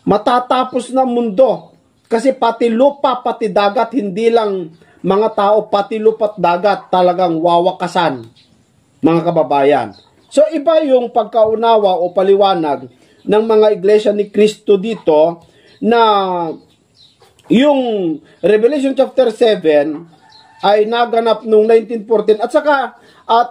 matatapos na mundo. Kasi pati lupa, pati dagat, hindi lang mga tao, pati lupa at dagat talagang wawakasan, mga kababayan. So iba yung pagkaunawa o paliwanag ng mga iglesia ni Kristo dito, na yung Revelation chapter 7 ay naganap noong 1914. At saka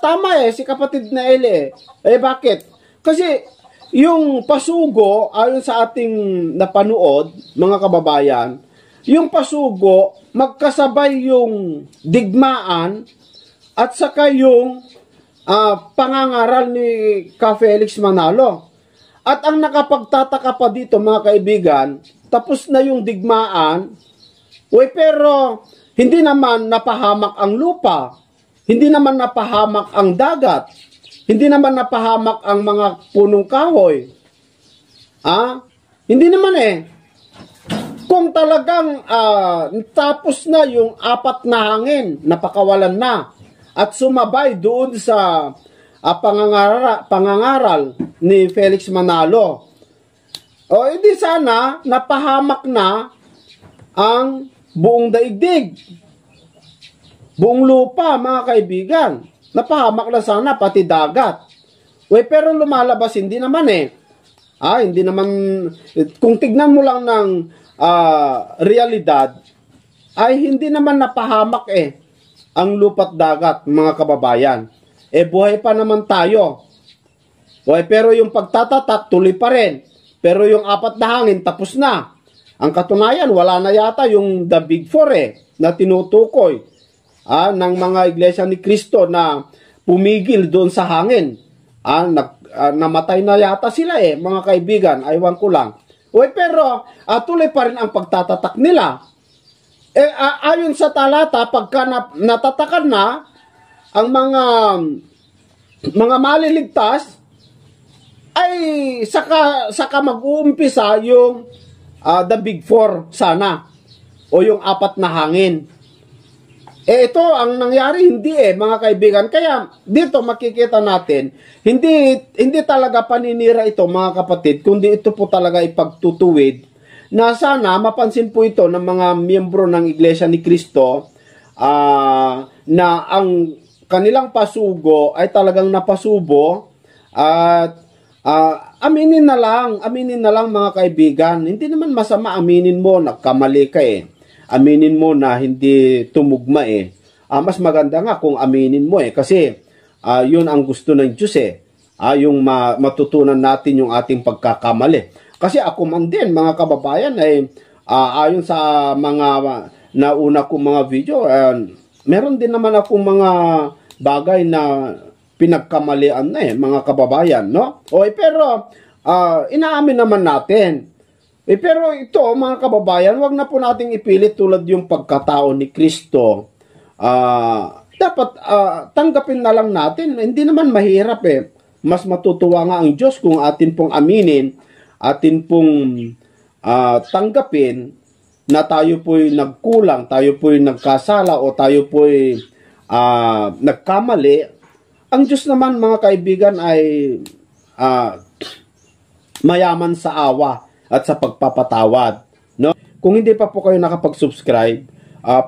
tama si kapatid na Eli. Bakit? Kasi yung pasugo, ayon sa ating napanood, mga kababayan, yung pasugo, magkasabay yung digmaan at saka yung pangangaral ni Ka Felix Manalo. At ang nakapagtataka pa dito, mga kaibigan, tapos na yung digmaan, pero hindi naman napahamak ang lupa, hindi naman napahamak ang dagat, hindi naman napahamak ang mga punong kahoy. Hindi naman Kung talagang tapos na yung apat na hangin, napakawalan na, at sumabay doon sa pangangaral ni Felix Manalo, hindi sana napahamak na ang buong daigdig, buong lupa, mga kaibigan. Napahamak na sana pati dagat. Pero lumalabas, hindi naman hindi naman, kung tignan mo lang ng realidad, ay hindi naman napahamak ang lupa't dagat, mga kababayan. Buhay pa naman tayo. Okay, pero yung pagtatatak, tuloy pa rin. Pero yung apat na hangin, tapos na. Ang katunayan, wala na yata yung the big four na tinutukoy ng mga iglesia ni Cristo na pumigil doon sa hangin. Namatay na yata sila mga kaibigan, aywan ko lang. Okay, pero tuloy pa rin ang pagtatatak nila. Ayon sa talata, pagka natatakan na ang mga maliligtas, ay saka mag-uumpisa yung the big four sana o yung apat na hangin. Ito ang nangyari, hindi mga kaibigan. Kaya dito makikita natin, hindi talaga paninira ito mga kapatid, kundi ito po talaga ipagtutuwid na sana mapansin po ito ng mga miyembro ng Iglesia ni Cristo na ang kanilang pasugo ay talagang napasubo at aminin na lang mga kaibigan. Hindi naman masama aminin mo nagkamali ka aminin mo na hindi tumugma mas maganda nga kung aminin mo kasi yun ang gusto ng Diyos yung matutunan natin yung ating pagkakamali. Kasi ako man din mga kababayan ayon sa mga nauna kong mga video meron din naman akong mga bagay na pinagkamalian na mga kababayan, no? Pero inaamin naman natin. Pero ito mga kababayan, wag na po nating ipilit tulad yung pagkatao ni Kristo. Dapat tanggapin na lang natin. Hindi naman mahirap Mas matutuwa nga ang Diyos kung atin pong aminin, atin pong tanggapin na tayo po'y nagkulang, tayo po'y nagkasala o tayo po'y nagkamali. Ang Diyos naman mga kaibigan ay mayaman sa awa at sa pagpapatawad, no? Kung hindi pa po kayo nakapag-subscribe,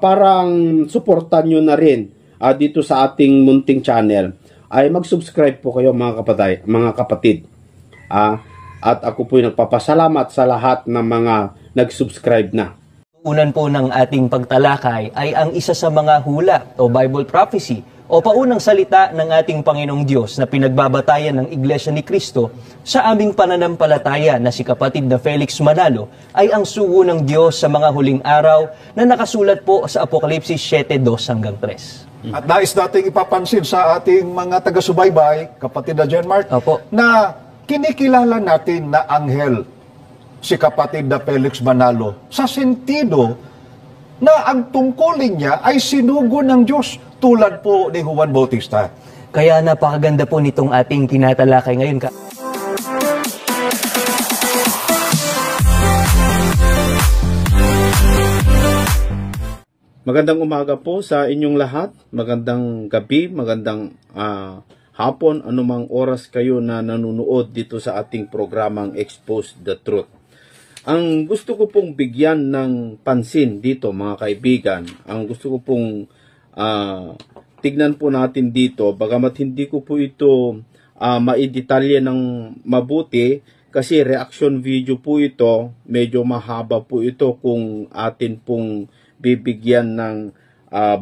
parang suportan nyo na rin dito sa ating munting channel, ay mag-subscribe po kayo mga kapatid. At ako po nagpapasalamat sa lahat ng mga nag-subscribe na. Unan po ng ating pagtalakay ay ang isa sa mga hula o Bible prophecy o paunang salita ng ating Panginoong Diyos na pinagbabatayan ng Iglesia ni Cristo sa aming pananampalataya na si kapatid na Felix Manalo ay ang sugo ng Diyos sa mga huling araw na nakasulat po sa Apokalipsis 7:2-3. At nais nating ipapansin sa ating mga taga-subaybay, kapatid na John Mark, na kinikilala natin na anghel si kapatid na Felix Manalo sa sentido na ang tungkulin niya ay sinugo ng Diyos tulad po ni Juan Bautista. Kaya napakaganda po nitong ating tinatalakay ngayon. Magandang umaga po sa inyong lahat. Magandang gabi, magandang hapon, anumang oras kayo na nanonood dito sa ating programang Expose the Truth. Ang gusto ko pong bigyan ng pansin dito mga kaibigan, ang gusto ko pong tignan po natin dito, bagamat hindi ko po ito maidetalye ng mabuti kasi reaction video po ito, medyo mahaba po ito kung atin pong bibigyan ng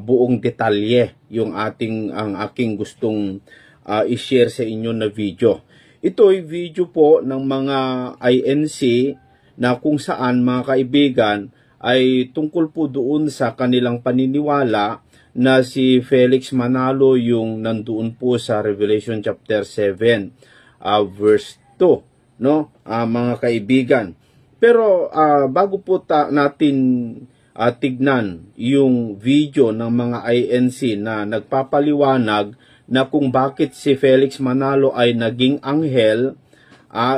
buong detalye yung ang aking gustong i-share sa inyo na video. Ito ay video po ng mga INC na kung saan mga kaibigan ay tungkol po doon sa kanilang paniniwala na si Felix Manalo yung nandoon po sa Revelation chapter 7 verse 2, no? Mga kaibigan. Pero bago po natin tignan yung video ng mga INC na nagpapaliwanag na kung bakit si Felix Manalo ay naging anghel,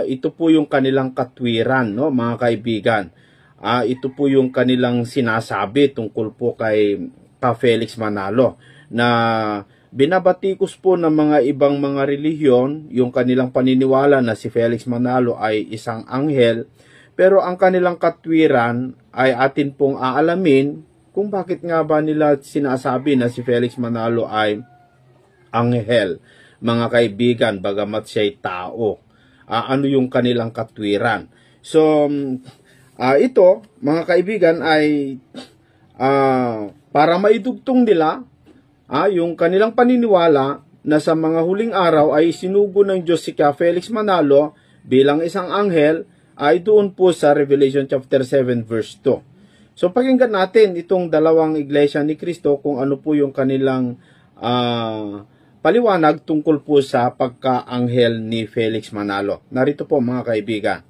ito po yung kanilang katwiran, no, mga kaibigan. Ito po yung kanilang sinasabi tungkol po kay Felix Manalo na binabatikos po ng mga ibang mga relihiyon yung kanilang paniniwala na si Felix Manalo ay isang anghel, pero ang kanilang katwiran ay atin pong aalamin kung bakit nga ba nila sinasabi na si Felix Manalo ay anghel, mga kaibigan, bagamat siya'y tao. Ano yung kanilang katwiran. So, ito, mga kaibigan, ay para maidugtong nila yung kanilang paniniwala na sa mga huling araw ay sinugo ng Diyos si Felix Manalo bilang isang anghel ay doon po sa Revelation chapter 7 verse 2. So pakinggan natin itong dalawang iglesia ni Cristo kung ano po yung kanilang paliwanag tungkol po sa pagka-anghel ni Felix Manalo. Narito po mga kaibigan.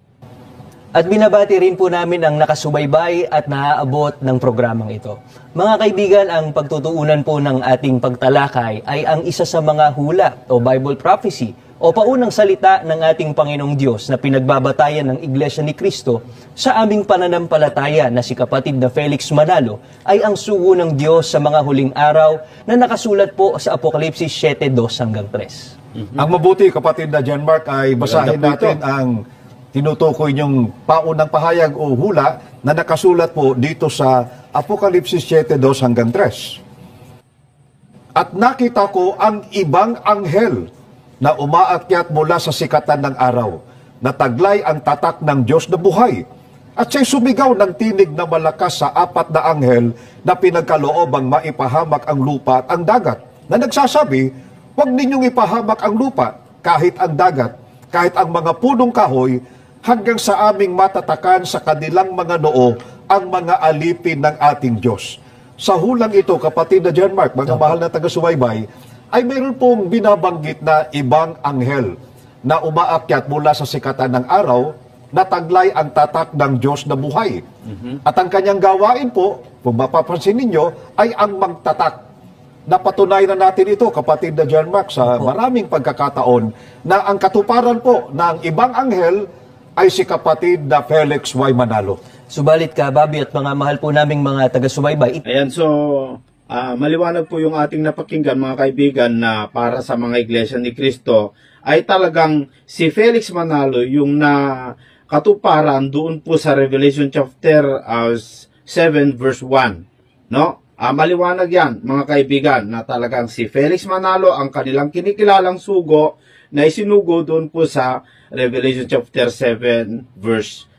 At binabati rin po namin ang nakasubaybay at naaabot ng programang ito. Mga kaibigan, ang pagtutuunan po ng ating pagtalakay ay ang isa sa mga hula o Bible prophecy o paunang salita ng ating Panginoong Diyos na pinagbabatayan ng Iglesia ni Cristo sa aming pananampalataya na si kapatid na Felix Manalo ay ang sugo ng Diyos sa mga huling araw na nakasulat po sa Apokalipsis 7:2-3. Ang mabuti, kapatid na John Mark, ay basahin natin ang tinutukoy niyong paunang pahayag o hula na nakasulat po dito sa Apokalipsis 7:2-3. At nakita ko ang ibang anghel na umaakyat mula sa sikatan ng araw, na taglay ang tatak ng Diyos na buhay. At siya'y sumigaw ng tinig na malakas sa 4 na anghel na pinagkaloobang maipahamak ang lupa at ang dagat, na nagsasabi, huwag ninyong ipahamak ang lupa, kahit ang dagat, kahit ang mga punong kahoy, hanggang sa aming matatakan sa kanilang mga noo ang mga alipin ng ating Diyos. Sa hulang ito, kapatid na John Mark, mga mahal na taga-subaybay, ay mayroon pong binabanggit na ibang anghel na umaakyat mula sa sikatan ng araw na taglay ang tatak ng Diyos na buhay. At ang kanyang gawain po, kung mapapansin ninyo, ay ang magtatak. Napatunay na natin ito, kapatid na John Mark, sa maraming pagkakataon na ang katuparan po ng ibang anghel ay si kapatid na Felix Y. Manalo. Subalit ka, Bobby, at mga mahal po naming mga taga-subaybay. Ayan, so maliwanag po yung ating napakinggan mga kaibigan na para sa mga iglesia ni Cristo ay talagang si Felix Manalo yung katuparan doon po sa Revelation chapter 7 verse 1. No? Maliwanag yan mga kaibigan na talagang si Felix Manalo ang kanilang kinikilalang sugo na isinugo doon po sa Revelation chapter 7 verse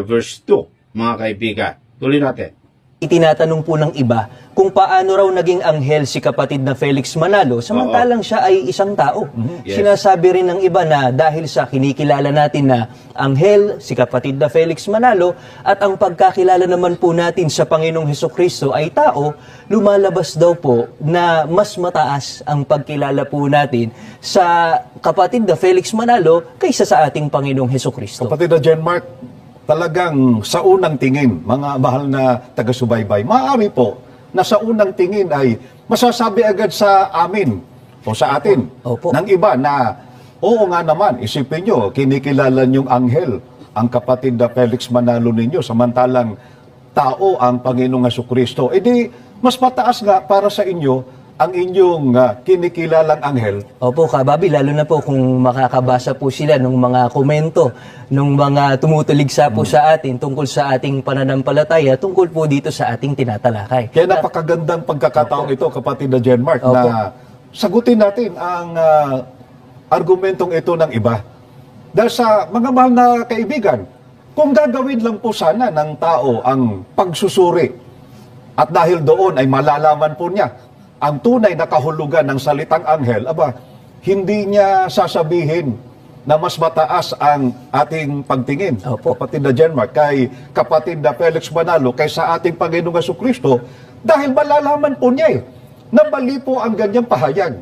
verse 2 mga kaibigan. Tuloy natin. Itinatanong po ng iba kung paano raw naging anghel si kapatid na Felix Manalo samantalang siya ay isang tao. Yes. Sinasabi rin ng iba na dahil sa kinikilala natin na anghel si kapatid na Felix Manalo at ang pagkakilala naman po natin sa Panginoong Hesukristo ay tao, lumalabas daw po na mas mataas ang pagkilala po natin sa kapatid na Felix Manalo kaysa sa ating Panginoong Hesukristo. Kapatid na John Mark, talagang sa unang tingin, mga mahal na taga-subaybay, maaari po na sa unang tingin ay masasabi agad sa amin o sa atin ng iba na oo nga naman, isipin nyo, kinikilala nyong anghel ang kapatid na Felix Manalo ninyo, samantalang tao ang Panginoong Hesukristo. E di, mas mataas nga para sa inyo ang inyong kinikilalang anghel. Opo, Kababi, lalo na po kung makakabasa po sila ng mga komento, ng mga tumutuligsa po sa atin tungkol sa ating pananampalataya, tungkol po dito sa ating tinatalakay. Kaya napakagandang pagkakataong ito, kapatid na John Mark, na sagutin natin ang argumentong ito ng iba. Dahil sa mga mahal na kaibigan, kung gagawin lang po sana ng tao ang pagsusuri, at dahil doon ay malalaman po niya ang tunay na kahulugan ng salitang anghel, hindi niya sasabihin na mas mataas ang ating pagtingin. Kapatid na John Mark, kay kapatid na Felix Manalo, kaysa ating Panginoong Hesukristo, dahil malalaman po niya na mali po ang ganyang pahayag.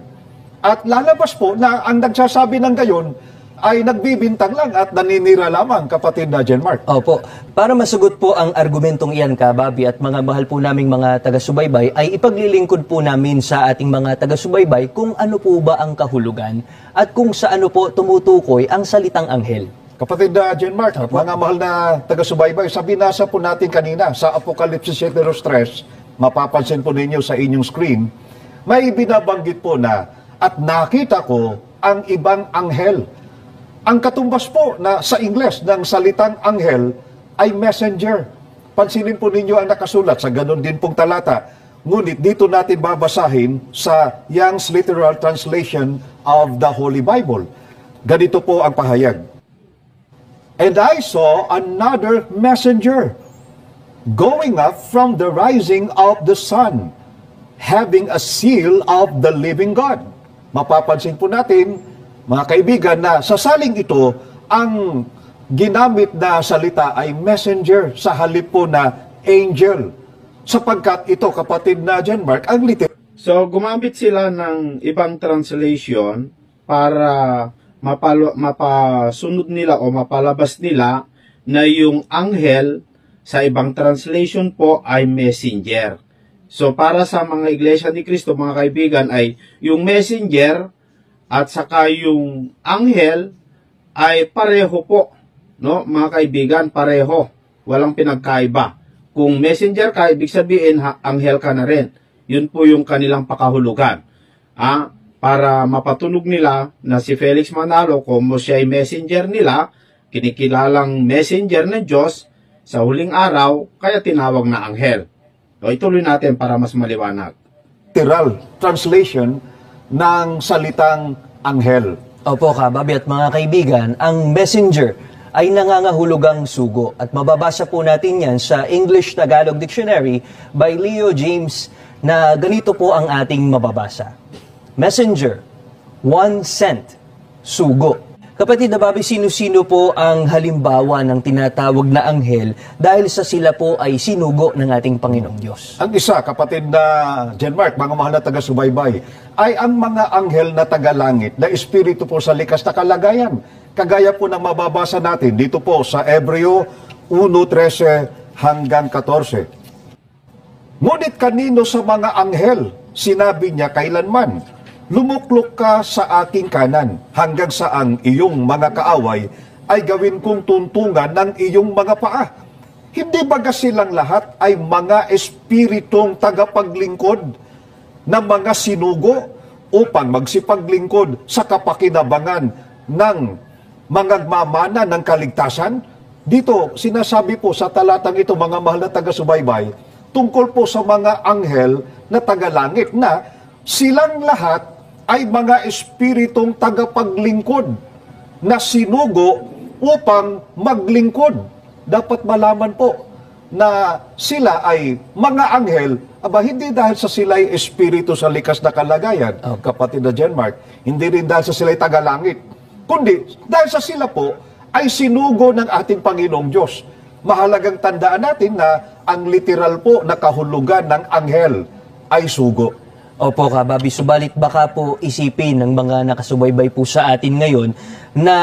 At lalabas po na ang nagsasabi ng gayon ay nagbibintang lang at naninira lamang, kapatid na John Mark. Opo. Para masagot po ang argumentong iyan, Kababi, at mga mahal po naming mga taga-subaybay, ay ipaglilingkod po namin sa ating mga taga-subaybay kung ano po ba ang kahulugan at kung sa ano po tumutukoy ang salitang anghel. Kapatid na John Mark, mga mahal na taga-subaybay, sa binasa po natin kanina sa Apokalipsis 7:3, mapapansin po ninyo sa inyong screen, may binabanggit po na, at nakita ko ang ibang anghel. Ang katumbas po na sa Ingles ng salitang anghel ay messenger. Pansinin po ninyo ang nakasulat sa ganun din pong talata. Ngunit dito natin babasahin sa Young's Literal Translation of the Holy Bible. Ganito po ang pahayag. And I saw another messenger going up from the rising of the sun, having a seal of the living God. mapapansin po natin, mga kaibigan, na sa saling ito, ang ginamit na salita ay messenger sa halip po na angel. Sapagkat ito, kapatid na John Mark, ang literal. So, gumamit sila ng ibang translation para mapasunod nila o mapalabas nila na yung anghel sa ibang translation po ay messenger. So, para sa mga iglesia ni Cristo, mga kaibigan, ay yung messenger at saka yung anghel ay pareho po. No, mga kaibigan, pareho. Walang pinagkaiba. Kung messenger ka, ibig sabihin, anghel ka na rin. Yun po yung kanilang pakahulugan. Para mapatunog nila na si Felix Manalo, kung siya ay messenger nila, kinikilalang messenger ng Diyos sa huling araw, kaya tinawag na anghel. So, ituloy natin para mas maliwanag. Literal translation ng salitang anghel. Opo, kababi at mga kaibigan, ang messenger ay nangangahulugang sugo. At mababasa po natin yan sa English-Tagalog Dictionary by Leo James na ganito po ang ating mababasa. Messenger, one sent, sugo. Kapatid na babi, sino-sino po ang halimbawa ng tinatawag na anghel dahil sa sila po ay sinugo ng ating Panginoong Diyos? Ang isa, kapatid na John Mark, mga mahal na taga-subaybay, ay ang mga anghel na tagalangit, na espiritu po sa likas na kalagayan. Kagaya po ng mababasa natin dito po sa Hebreo 1:13 hanggang 14. Ngunit kanino sa mga anghel, sinabi niya kailanman, lumuklok ka sa aking kanan, hanggang saang iyong mga kaaway ay gawin kong tuntungan ng iyong mga paa. Hindi baga silang lahat ay mga espiritong tagapaglingkod na mga sinugo upang magsipaglingkod sa kapakinabangan ng mga mamana ng kaligtasan? Dito, sinasabi po sa talatang ito, mga mahal na taga-subaybay, tungkol po sa mga anghel na tagalangit na silang lahat ay mga espiritong tagapaglingkod na sinugo upang maglingkod. Dapat malaman po na sila ay mga anghel, hindi dahil sa sila ay espiritu sa likas na kalagayan, kapatid na John Mark, hindi rin dahil sa sila ay tagalangit, kundi dahil sa sila po ay sinugo ng ating Panginoong Diyos. Mahalagang tandaan natin na ang literal po na kahulugan ng anghel ay sugo. Opo, kababi, subalit baka po isipin ng mga nakasubaybay po sa atin ngayon na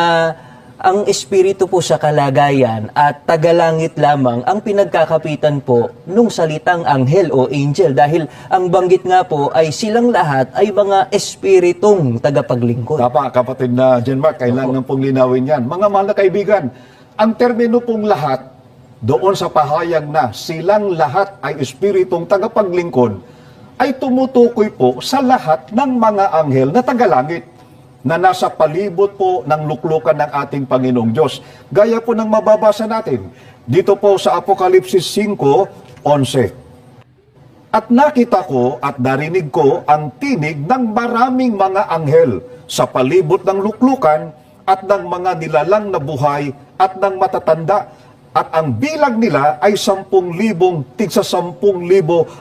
ang espiritu po sa kalagayan at tagalangit lamang ang pinagkakapitan po nung salitang anghel o angel, dahil ang banggit nga po ay silang lahat ay mga espiritong tagapaglingkod. Tapa, kapatid na John Mark, kailangan pong linawin yan. Mga mahal na kaibigan, ang termino pong lahat doon sa pahayag na silang lahat ay espiritong tagapaglingkod ay tumutukoy po sa lahat ng mga anghel na tagalangit na nasa palibot po ng luklukan ng ating Panginoong Diyos. Gaya po ng mababasa natin dito po sa Apokalipsis 5:11. At nakita ko at narinig ko ang tinig ng maraming mga anghel sa palibot ng luklukan at ng mga nilalang na buhay at ng matatanda. At ang bilang nila ay 10,000, tigsa 10,000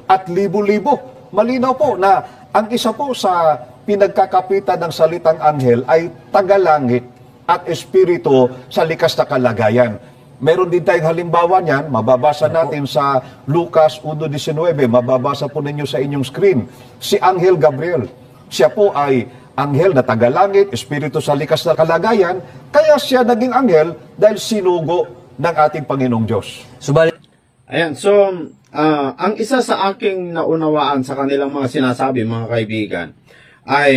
at libo-libo. Malinaw po na ang isa po sa pinagkakapitan ng salitang anghel ay tagalangit at espiritu sa likas na kalagayan. Meron din tayong halimbawa niyan, mababasa natin sa Lucas 1:19, mababasa po ninyo sa inyong screen, si Anghel Gabriel. Siya po ay anghel na tagalangit, espiritu sa likas na kalagayan, kaya siya naging anghel dahil sinugo ng ating Panginoong Diyos. Ayan, so, ang isa sa aking naunawaan sa kanilang mga sinasabi, mga kaibigan, ay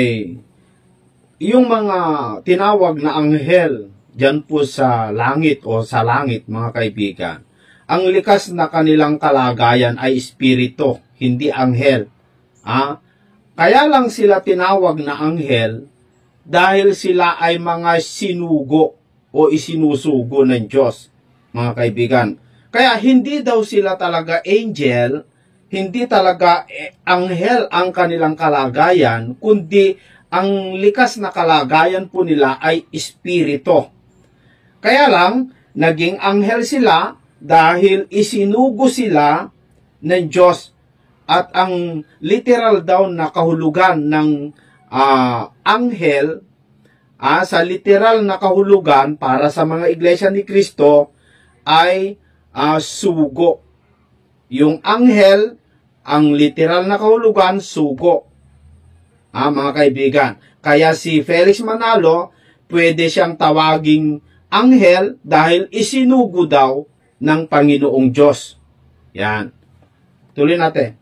yung mga tinawag na anghel dyan po sa langit o sa langit, mga kaibigan, ang likas na kanilang kalagayan ay espiritu, hindi anghel. Kaya lang sila tinawag na anghel dahil sila ay mga sinugo o isinusugo ng Diyos, mga kaibigan. Kaya hindi daw sila talaga angel, hindi talaga anghel ang kanilang kalagayan, kundi ang likas na kalagayan po nila ay espiritu. Kaya lang, naging anghel sila dahil isinugo sila ng Diyos. At ang literal daw na kahulugan ng anghel sa literal na kahulugan para sa mga iglesia ni Kristo ay sugo. Yung anghel, ang literal na kahulugan, sugo. Mga kaibigan. Kaya si Felix Manalo, pwede siyang tawaging anghel dahil isinugo daw ng Panginoong Diyos. Yan. Tuloy natin.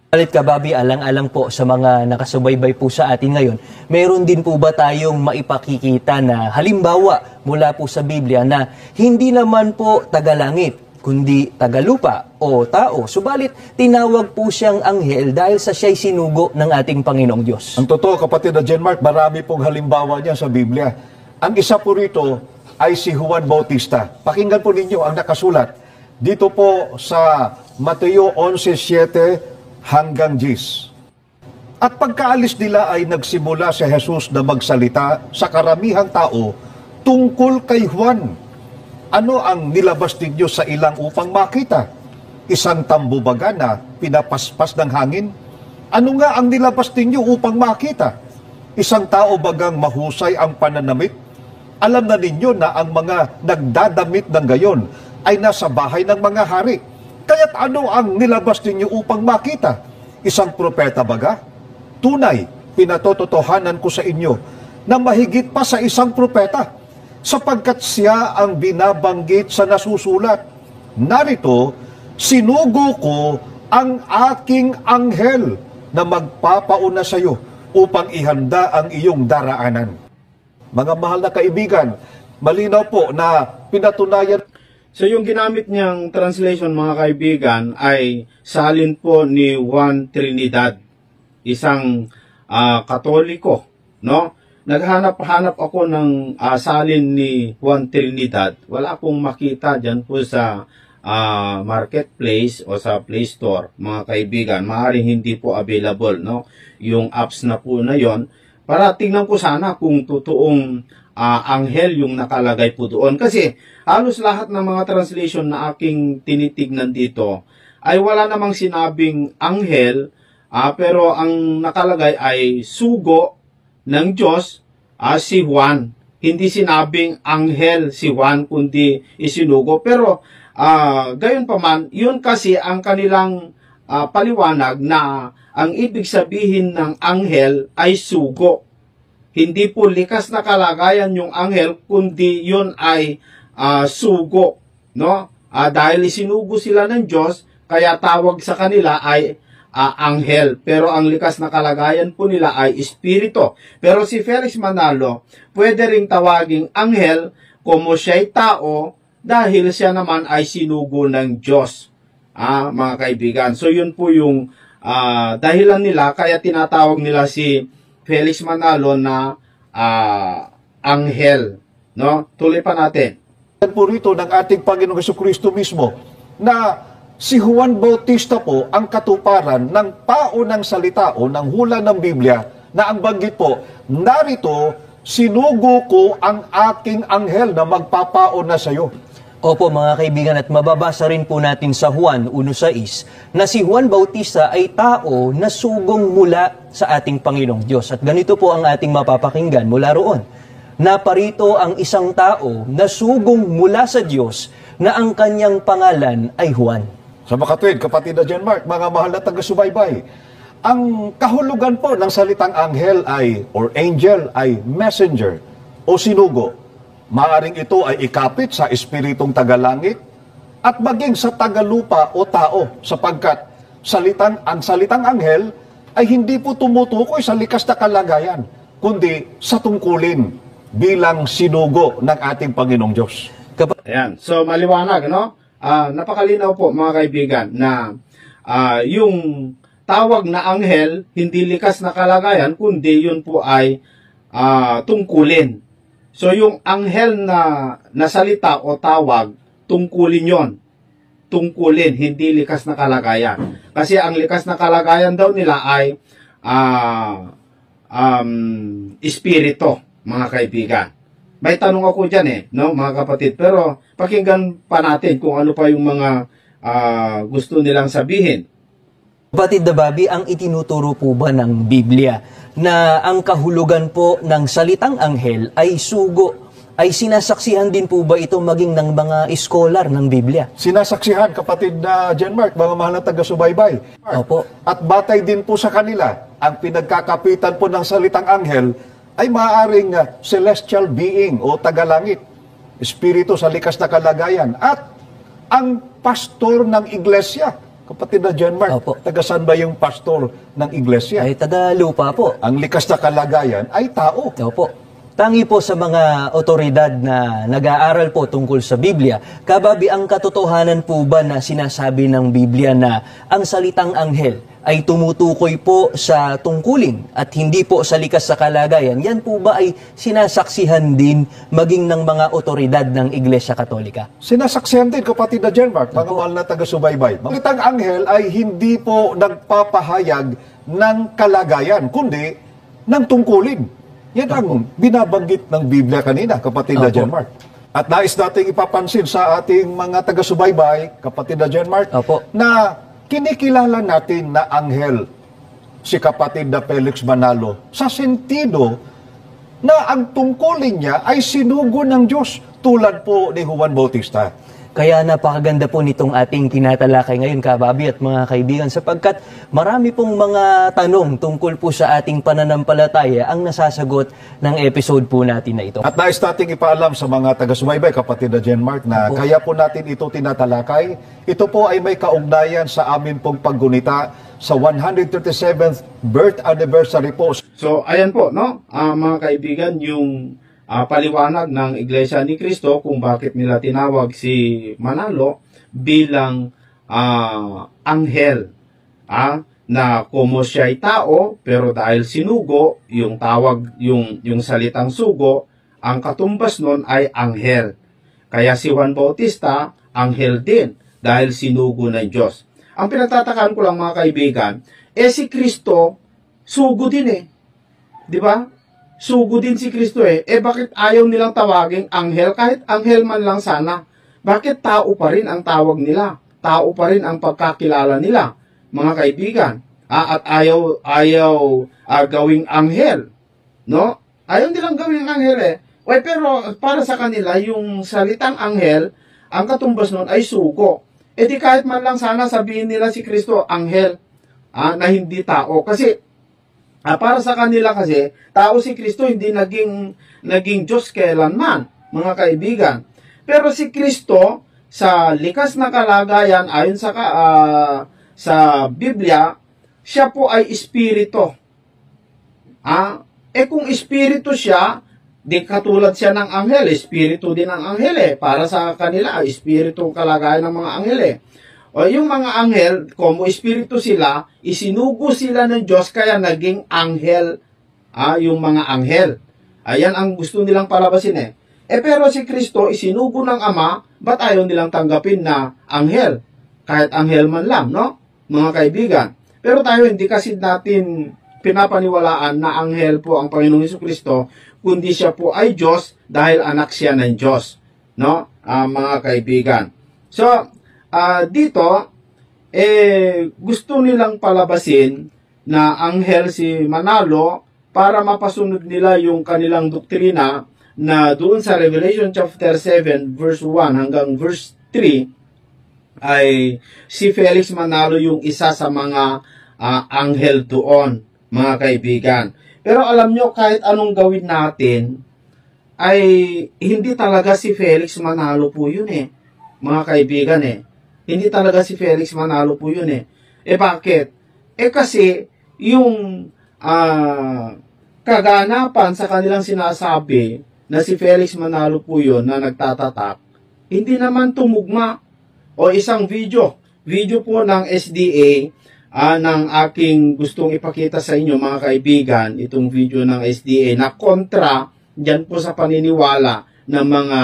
Palit Kababi, alang-alang po sa mga nakasubaybay po sa atin ngayon, meron din po ba tayong maipakikita na halimbawa mula po sa Biblia na hindi naman po tagalangit, kundi tagalupa o tao. Subalit, tinawag po siyang anghel dahil sa siya'y sinugo ng ating Panginoong Diyos. Ang totoo, kapatid na Jenmark, marami pong halimbawa niya sa Biblia. Ang isa po rito ay si Juan Bautista. Pakinggan po ninyo ang nakasulat. Dito po sa Mateo 11:7 hanggang 10. At pagkaalis nila ay nagsimula si Jesus na magsalita sa karamihang tao tungkol kay Juan. Ano ang nilabas ninyo sa ilang upang makita? Isang tambubaga na pinapaspas ng hangin? Ano nga ang nilabas ninyo upang makita? Isang tao bagang mahusay ang pananamit? Alam na ninyo na ang mga nagdadamit ng gayon ay nasa bahay ng mga hari. Kaya't ano ang nilabas ninyo upang makita? Isang propeta baga? Tunay, pinatototohanan ko sa inyo na mahigit pa sa isang propeta, sapagkat siya ang binabanggit sa nasusulat. Narito, sinugo ko ang aking anghel na magpapauna sa iyo upang ihanda ang iyong daraanan. Mga mahal na kaibigan, malinaw po na pinatunayan. So yung ginamit niyang translation, mga kaibigan, ay salin po ni Juan Trinidad, isang Katoliko, no? Naghanap-hanap ako ng salin ni Juan Trinidad. Wala akong makita dyan po sa marketplace o sa Play Store, mga kaibigan. Maaaring hindi po available, no? Yung apps na po na yon, para tingnan ko sana kung totoong anghel yung nakalagay po doon. Kasi halos lahat ng mga translation na aking tinitignan dito ay wala namang sinabing anghel, pero ang nakalagay ay sugo ng Diyos, si Juan. Hindi sinabing anghel si Juan, kundi isinugo. Pero gayon pa man, yun kasi ang kanilang paliwanag na ang ibig sabihin ng anghel ay sugo. Hindi po likas na kalagayan yung anghel, kundi yun ay sugo, no? Dahil isinugo sila ng Diyos, kaya tawag sa kanila ay anghel. Pero ang likas na kalagayan po nila ay espiritu. Pero si Felix Manalo, pwede ring tawaging anghel como siya'y tao dahil siya naman ay sinugo ng Diyos, mga kaibigan. So yun po yung dahilan nila, kaya tinatawag nila si Felix Manalo na anghel, no? Tuloy pa natin. Po rito ng ating Panginoong Jesucristo mismo na si Juan Bautista po ang katuparan ng paunang salita o ng hula ng Biblia na ang banggit po, narito, sinugo ko ang aking anghel na magpapauna sa iyo. Opo mga kaibigan, at mababasa rin po natin sa Juan 1:6 na si Juan Bautista ay tao na sugong mula sa ating Panginoong Diyos. At ganito po ang ating mapapakinggan mula roon. Naparito ang isang tao na sugong mula sa Diyos na ang kanyang pangalan ay Juan. Sa makatwid, kapatid na Jenmark, mga mahal na taga-subaybay, ang kahulugan po ng salitang anghel ay, or angel ay messenger o sinugo. Maaring ito ay ikapit sa espiritong tagalangit at maging sa tagalupa o tao sapagkat ang salitang anghel ay hindi po tumutukoy sa likas na kalagayan kundi sa tungkulin bilang sinugo ng ating Panginoong Diyos. Ayan. So maliwanag, no? Napakalinaw po mga kaibigan na yung tawag na anghel hindi likas na kalagayan kundi yun po ay tungkulin. So yung anghel na salita o tawag, tungkulin yon. Tungkulin, hindi likas na kalagayan. Kasi ang likas na kalagayan daw nila ay espiritu, mga kaibigan. May tanong ako dyan no, mga kapatid. Pero pakinggan pa natin kung ano pa yung mga gusto nilang sabihin. Kapatid na Bobby, ang itinuturo po ba ng Biblia na ang kahulugan po ng salitang anghel ay sugo. Ay sinasaksihan din po ba ito maging ng mga scholar ng Biblia? Sinasaksihan, kapatid na John Mark, mga mahal na taga-subaybay. Opo. At batay din po sa kanila, ang pinagkakapitan po ng salitang anghel ay maaaring celestial being o tagalangit, espiritu sa likas na kalagayan. At ang pastor ng iglesia, kapatid na John Mark, Opo. taga saan ba yung pastor ng iglesia? Ay taga lupa po. Ang likas na kalagayan ay tao. Opo. Tangi po sa mga otoridad na nag-aaral po tungkol sa Biblia, kababi ang katotohanan po ba na sinasabi ng Biblia na ang salitang anghel ay tumutukoy po sa tungkulin at hindi po sa likas sa kalagayan? Yan po ba ay sinasaksihan din maging ng mga otoridad ng Iglesia Katolika? Sinasaksihan din, kapatid na John Mark, mga mahal na taga-subaybay. Ang salitang anghel ay hindi po nagpapahayag ng kalagayan, kundi ng tungkulin. Yan ang binabanggit ng Biblia kanina, kapatid na John Mark. At nais nating ipapansin sa ating mga taga-subaybay, kapatid na John Mark, na kinikilala natin na anghel si kapatid na Felix Manalo sa sentido na ang tungkulin niya ay sinugo ng Diyos tulad po ni Juan Bautista. Kaya napakaganda po nitong ating tinatalakay ngayon, kababi at mga kaibigan, sapagkat marami pong mga tanong tungkol po sa ating pananampalataya ang nasasagot ng episode po natin na ito. At nais nating ipaalam sa mga taga-subaybay, kapatid na John Mark, na kaya po natin ito tinatalakay. Ito po ay may kaugnayan sa amin pong paggunita sa 137th birth anniversary po. So, ayan po, no? Mga kaibigan, yung paliwanag ng Iglesia ni Cristo kung bakit nila tinawag si Manalo bilang anghel. Na como siya ay tao, pero dahil sinugo, yung tawag, yung salitang sugo, ang katumbas nun ay anghel. Kaya si Juan Bautista, anghel din, dahil sinugo ng Diyos. Ang pinagtatakaan ko lang, mga kaibigan, si Cristo, sugo din eh. Di ba? Sugo din si Kristo eh. Bakit ayaw nilang tawaging anghel? Kahit anghel man lang sana. Bakit tao pa rin ang tawag nila? Tao pa rin ang pagkakilala nila, mga kaibigan. At ayaw gawing anghel. No? Ayaw nilang gawing anghel eh. Pero para sa kanila, yung salitang anghel, ang katumbas nun ay sugo. Di kahit man lang sana sabihin nila si Kristo anghel, na hindi tao. Kasi para sa kanila kasi, tao si Kristo, hindi naging Diyos kailanman, mga kaibigan. Pero si Kristo, sa likas na kalagayan, ayon sa Biblia, siya po ay espiritu. Kung espiritu siya, di katulad siya ng anghel, espiritu din ang anghel eh. Para sa kanila, espiritu kalagayan ng mga anghel eh. O yung mga anghel, como espiritu sila, isinugo sila ng Diyos, kaya naging anghel, yung mga anghel. Ayan ang gusto nilang palabasin eh. Pero si Kristo, isinugo ng Ama, ba't ayaw nilang tanggapin na anghel? Kahit anghel man lang, no? Mga kaibigan. Pero tayo, hindi kasi natin pinapaniwalaan na anghel po ang Panginoong Jesucristo, kundi siya po ay Diyos dahil anak siya ng Diyos, no? Mga kaibigan. So, dito, gusto nilang palabasin na anghel si Manalo para mapasunod nila yung kanilang doktrina na doon sa Revelation chapter 7 verse 1 hanggang verse 3 ay si Felix Manalo yung isa sa mga anghel doon, mga kaibigan. Pero alam nyo, kahit anong gawin natin, ay hindi talaga si Felix Manalo po yun eh, mga kaibigan eh. Hindi talaga si Felix Manalo po yun eh. Bakit? Kasi yung kaganapan sa kanilang sinasabi na si Felix Manalo po yun na nagtatatak, hindi naman tumugma. O isang video po ng SDA ng aking gustong ipakita sa inyo, mga kaibigan, itong video ng SDA na kontra dyan po sa paniniwala ng mga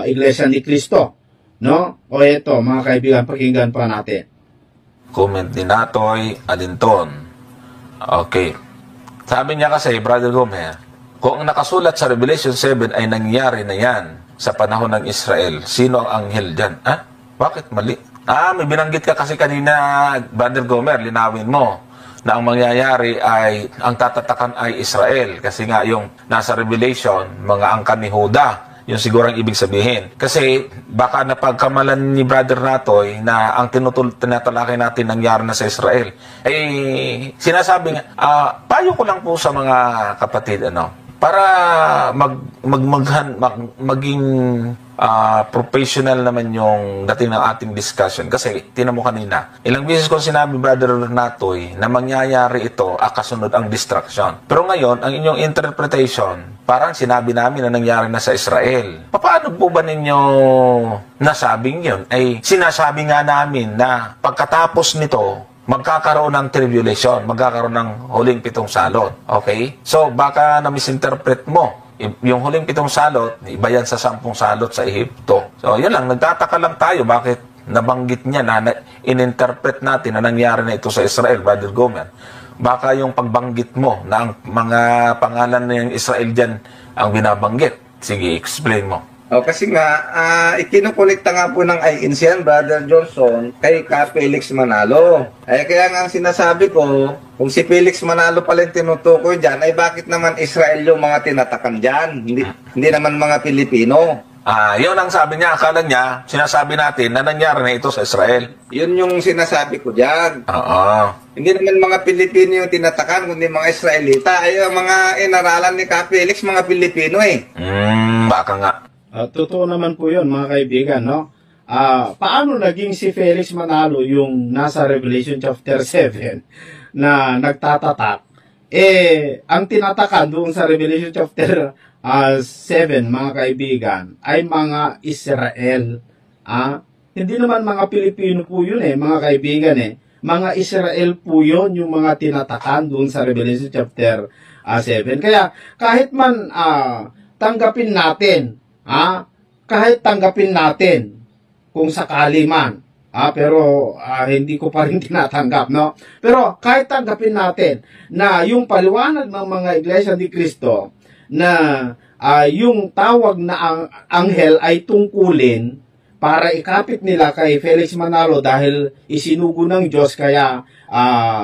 Iglesia ni Cristo. No? O ito, mga kaibigan, pakinggan pa natin. Comment ni Natoy Adinton. Okay. Sabi niya kasi, Brother Gomer, kung ang nakasulat sa Revelation 7 ay nangyari na yan sa panahon ng Israel, sino ang anghel dyan? Bakit mali? May binanggit ka kasi kanina, Brother Gomer, linawin mo. na ang mangyayari ay, ang tatatakan ay Israel. Kasi nga yung nasa Revelation, mga angkan ni Huda, yung siguro ang ibig sabihin. Kasi baka napagkamalan ni Brother Natoy na ang tinatalakay natin nangyari na sa Israel. Eh, sinasabi nga, payo ko lang po sa mga kapatid, para maging professional naman yung dating ng ating discussion. Kasi, tinan mo kanina, ilang beses ko sinabi, Brother Natoy, na mangyayari ito, kasunod ang distraction. Pero ngayon, ang inyong interpretation, parang sinabi namin na nangyari na sa Israel. Paano po ba ninyo nasabing yun? Ay, sinasabi nga namin na pagkatapos nito, magkakaroon ng tribulation, magkakaroon ng huling 7 salot. Okay? So, baka na-misinterpret mo. Yung huling 7 salot, iba yan sa 10 salot sa Ehipto. So, yun lang. Nagtataka lang tayo bakit nabanggit niya na in-interpret natin na nangyari na ito sa Israel, Brother Gomer. Baka yung pagbanggit mo na ang mga pangalan ng Israel dyan ang binabanggit. Sige, explain mo. Kasi nga, ikinukulikta nga po ng INC yan, Brother Johnson, kay Felix Manalo. Kaya nga ang sinasabi ko, kung si Felix Manalo pala yung tinutukoy dyan, ay bakit naman Israel yung mga tinatakan dyan? Hindi naman mga Pilipino. Yun ang sabi niya, akala niya, sinasabi natin na nangyari na ito sa Israel. Yun yung sinasabi ko dyan. Oo. Hindi naman mga Pilipino yung tinatakan, kundi mga Israelita. Ay, ang mga inaralan ni Felix, mga Pilipino eh. Baka nga. Totoo naman po yun, mga kaibigan, no? Paano naging si Felix Manalo yung nasa Revelation chapter 7 na nagtatatak? Ang tinatakan doon sa Revelation chapter 7, mga kaibigan, ay mga Israel. Hindi naman mga Pilipino po yun mga kaibigan Mga Israel po yun yung mga tinatakan doon sa Revelation chapter 7. Kaya kahit man tanggapin natin, kahit tanggapin natin kung sakali man, pero hindi ko pa rin tinatanggap, no? Pero kahit tanggapin natin na yung paliwanag ng mga Iglesia ni Cristo na yung tawag na anghel ay tungkulin para ikapit nila kay Felix Manalo dahil isinugo ng Diyos kaya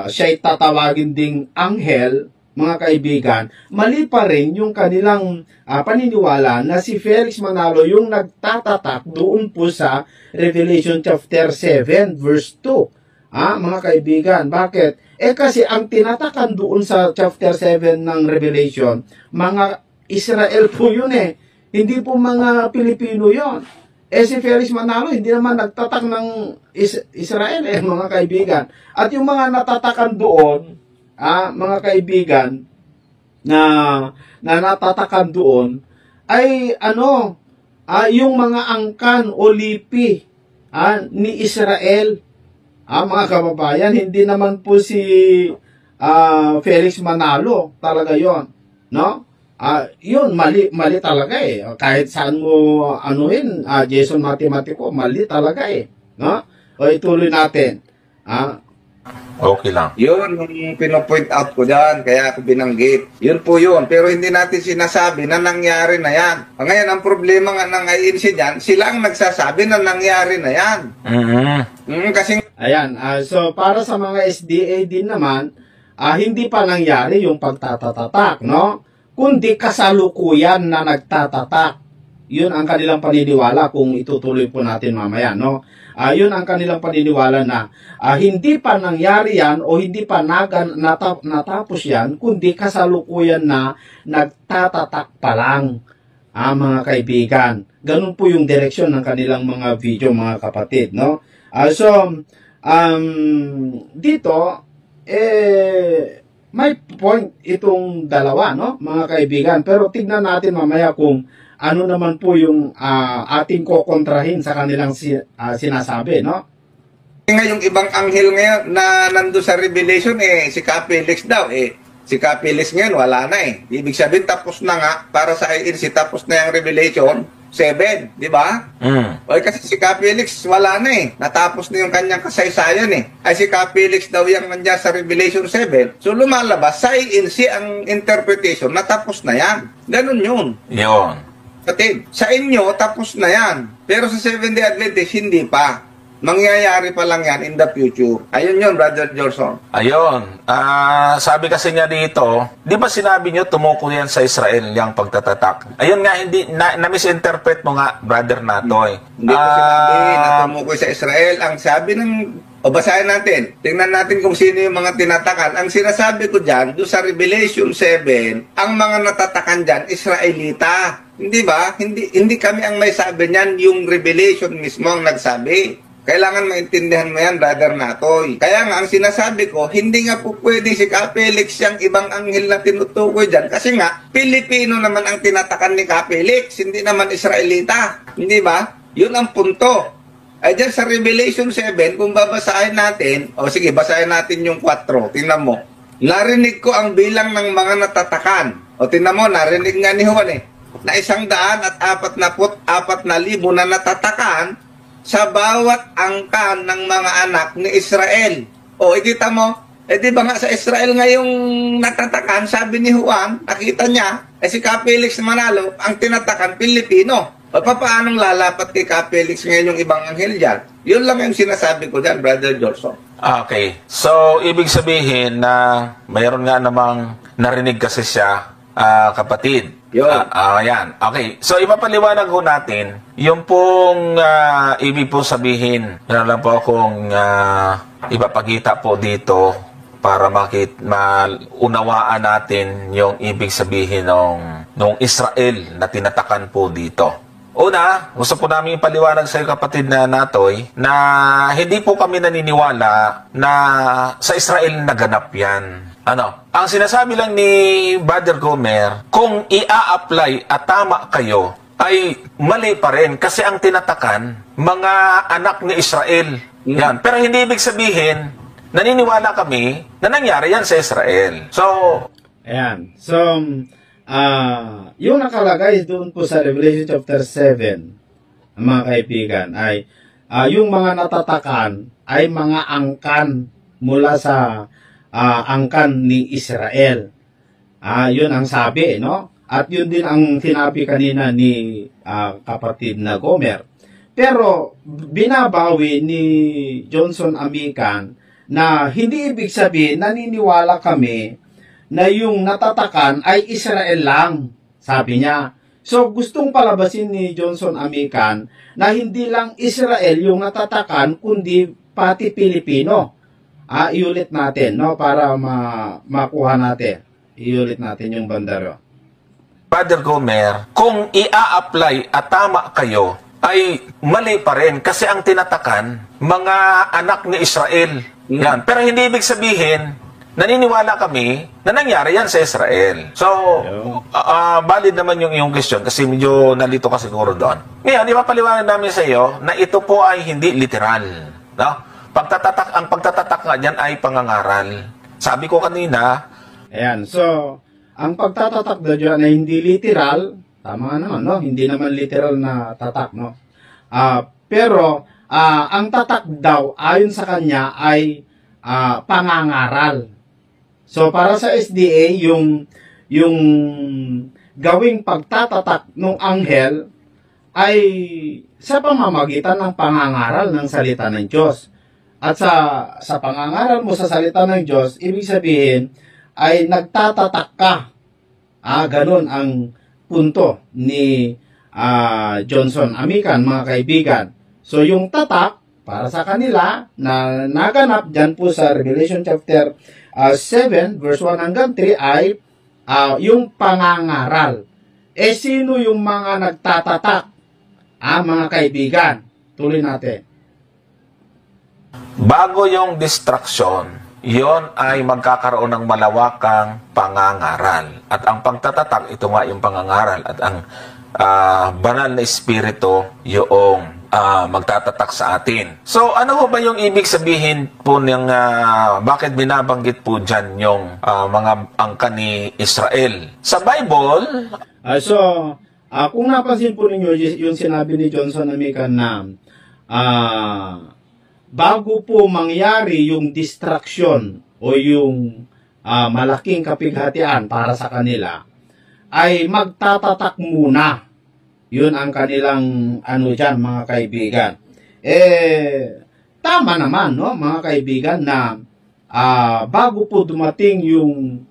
siya'y tatawagin ding anghel, mga kaibigan, mali pa rin yung kanilang paniniwala na si Felix Manalo yung nagtatatak doon po sa Revelation chapter 7 verse 2. Mga kaibigan, bakit? Kasi ang tinatakan doon sa chapter 7 ng Revelation, mga Israel po yun hindi po mga Pilipino yon. Si Felix Manalo hindi naman nagtatak ng Israel mga kaibigan. At yung mga natatakan doon, mga kaibigan, na natatakan doon, ay yung mga angkan o lipi ni Israel. Mga kababayan, hindi naman po si Felix Manalo talaga yon, no? Yun, mali talaga Kahit saan mo anuhin, Jason Matematico, mali talaga no? O ituloy natin. Okay lang. Yun, yung pinopoint out ko dyan, kaya ako binanggit. Yun po yun, pero hindi natin sinasabi na nangyari na yan. Ngayon, ang problema nga ng INC dyan, sila ang nagsasabi na nangyari na yan. Kasi... Ayan, so para sa mga SDA din naman, hindi pa nangyari yung pagtatatak, no? Kundi kasalukuyan na nagtatatak. Yun ang kanilang paniniwala kung itutuloy po natin mamaya, no? Yun ang kanilang paniniwala na hindi pa nangyari yan o hindi pa natapos yan, kundi kasalukuyan na nagtatatak pa lang, mga kaibigan. Ganun po yung direksyon ng kanilang mga video, mga kapatid, no? Dito, may point itong dalawa, no, mga kaibigan. Pero tignan natin mamaya kung ano naman po yung ating kokontrahin sa kanilang sinasabi, no? Yung ibang anghel ngayon na nando sa Revelation, si Felix daw, si Felix ngayon wala na Ibig sabihin, tapos na nga, para sa INC, tapos na yung Revelation 7, di ba? Kasi si Felix wala na natapos na yung kanyang kasaysayan Ay si Felix daw yung nandiyan sa Revelation 7. So lumalabas, sa INC ang interpretation, natapos na yan. Ganun yun. Yun. Sa inyo, tapos na yan. Pero sa Seventh-day Adventist, hindi pa. Mangyayari pa lang yan in the future. Ayun yun, Brother Johnson. Ayun. Sabi kasi niya dito, di ba sinabi niyo tumuko yan sa Israel, yung pagtatatak? Ayun nga, hindi, na-misinterpret mo nga, Brother Natoy. Hindi ko sinabi na tumuko sa Israel. Ang sabi ng, o basahin natin, tingnan natin kung sino yung mga tinatakan. Ang sinasabi ko dyan, doon sa Revelation 7, ang mga natatakan dyan, Israelita. Hindi ba? Hindi kami ang may sabi niyan, yung Revelation mismo ang nagsabi. Kailangan maintindihan mo yan, Brother Natoy. Kaya nga, ang sinasabi ko, hindi nga po pwede si Kapelix yung ibang anghel na tinutukoy dyan. Kasi nga, Pilipino naman ang tinatakan ni Kapelix, hindi naman Israelita. Hindi ba? Yun ang punto. Ay dyan sa Revelation 7, kung babasahin natin, o sige, basahin natin yung 4. Tingnan mo. Narinig ko ang bilang ng mga natatakan. O tingnan mo, narinig nga ni Juan na 144,000 na natatakan sa bawat angkan ng mga anak ni Israel. O, ikita mo, di ba nga sa Israel ngayong natatakan, sabi ni Juan, nakita niya, si Kapelix Manalo, ang tinatakan, Pilipino. O, paanong lalapat kay Kapelix ngayon yung ibang anghel dyan? Yun lang yung sinasabi ko dyan, Brother Johnson. Okay. So, ibig sabihin na mayroon nga namang narinig kasi siya, kapatid. Ayan. Okay. So, ipapaliwanag ho natin yung pong ibig po sabihin. Yan lang po akong ipapakita po dito para maunawaan natin yung ibig sabihin ng Israel na tinatakan po dito. Una, gusto po namin ipaliwanag sa iyo, kapatid na Natoy, na hindi po kami naniniwala na sa Israel naganap yan. Ang sinasabi lang ni Brother Gomer, kung ia-apply at tama kayo, ay mali pa rin kasi ang tinatakan, mga anak ni Israel. Yan. Pero hindi ibig sabihin, naniniwala kami na nangyari yan sa Israel. So, ayan. So, yung nakalagay doon po sa Revelation chapter 7, mga kaibigan, ay yung mga natatakan ay mga angkan mula sa angkan ni Israel. Yun ang sabi, no? At yun din ang sinabi kanina ni kapatid na Gomer. Pero binabawi ni Johnson Amican na hindi ibig sabihin naniniwala kami na yung natatakan ay Israel lang, sabi niya. So gustong palabasin ni Johnson Amican na hindi lang Israel yung natatakan kundi pati Pilipino. Iulit natin, no, para makuha natin. Iulit natin yung bandaro. Brother Gomer, kung ia-apply at tama kayo, ay mali pa rin kasi ang tinatakan, mga anak ni Israel. Yan. Pero hindi ibig sabihin, naniniwala kami na nangyari yan sa Israel. So, valid naman yung iyong question kasi medyo nalito ka siguro doon. Ngayon, ipapaliwanag namin sa iyo na ito po ay hindi literal. No? Ang pagtatatak nga dyan ay pangangaral. Sabi ko kanina, ayan, so, ang pagtatatak daw dyan ay hindi literal, tama naman, no? Hindi naman literal na tatak, no? Pero, ang tatak daw, ayon sa kanya, ay pangangaral. So, para sa SDA, yung gawing pagtatatak ng anghel ay sa pamamagitan ng pangangaral ng salita ng Diyos. At sa pangangaral mo sa salita ng Diyos, ibig sabihin ay nagtatatak ka. Ganun ang punto ni Johnson Amican, mga kaibigan. So yung tatak, para sa kanila, na naganap dyan po sa Revelation chapter 7, verse 1 hanggang 3 ay yung pangangaral. Sino yung mga nagtatatak? Mga kaibigan, tuloy natin. Bago yung distraction, yon ay magkakaroon ng malawakang pangangaral. At ang pagtatatak, ito nga yung pangangaral. At ang banal na espiritu, yung magtatatak sa atin. So, ano ba yung ibig sabihin po ng bakit binabanggit po dyan yung mga angka ni Israel? Sa Bible, kung napansin po ninyo yung sinabi ni Johnson Amican na bago po mangyari yung distraction o yung malaking kapighatian para sa kanila, ay magtatatak muna. Yun ang kanilang dyan, mga kaibigan. tama naman, no, mga kaibigan, na bago po dumating yung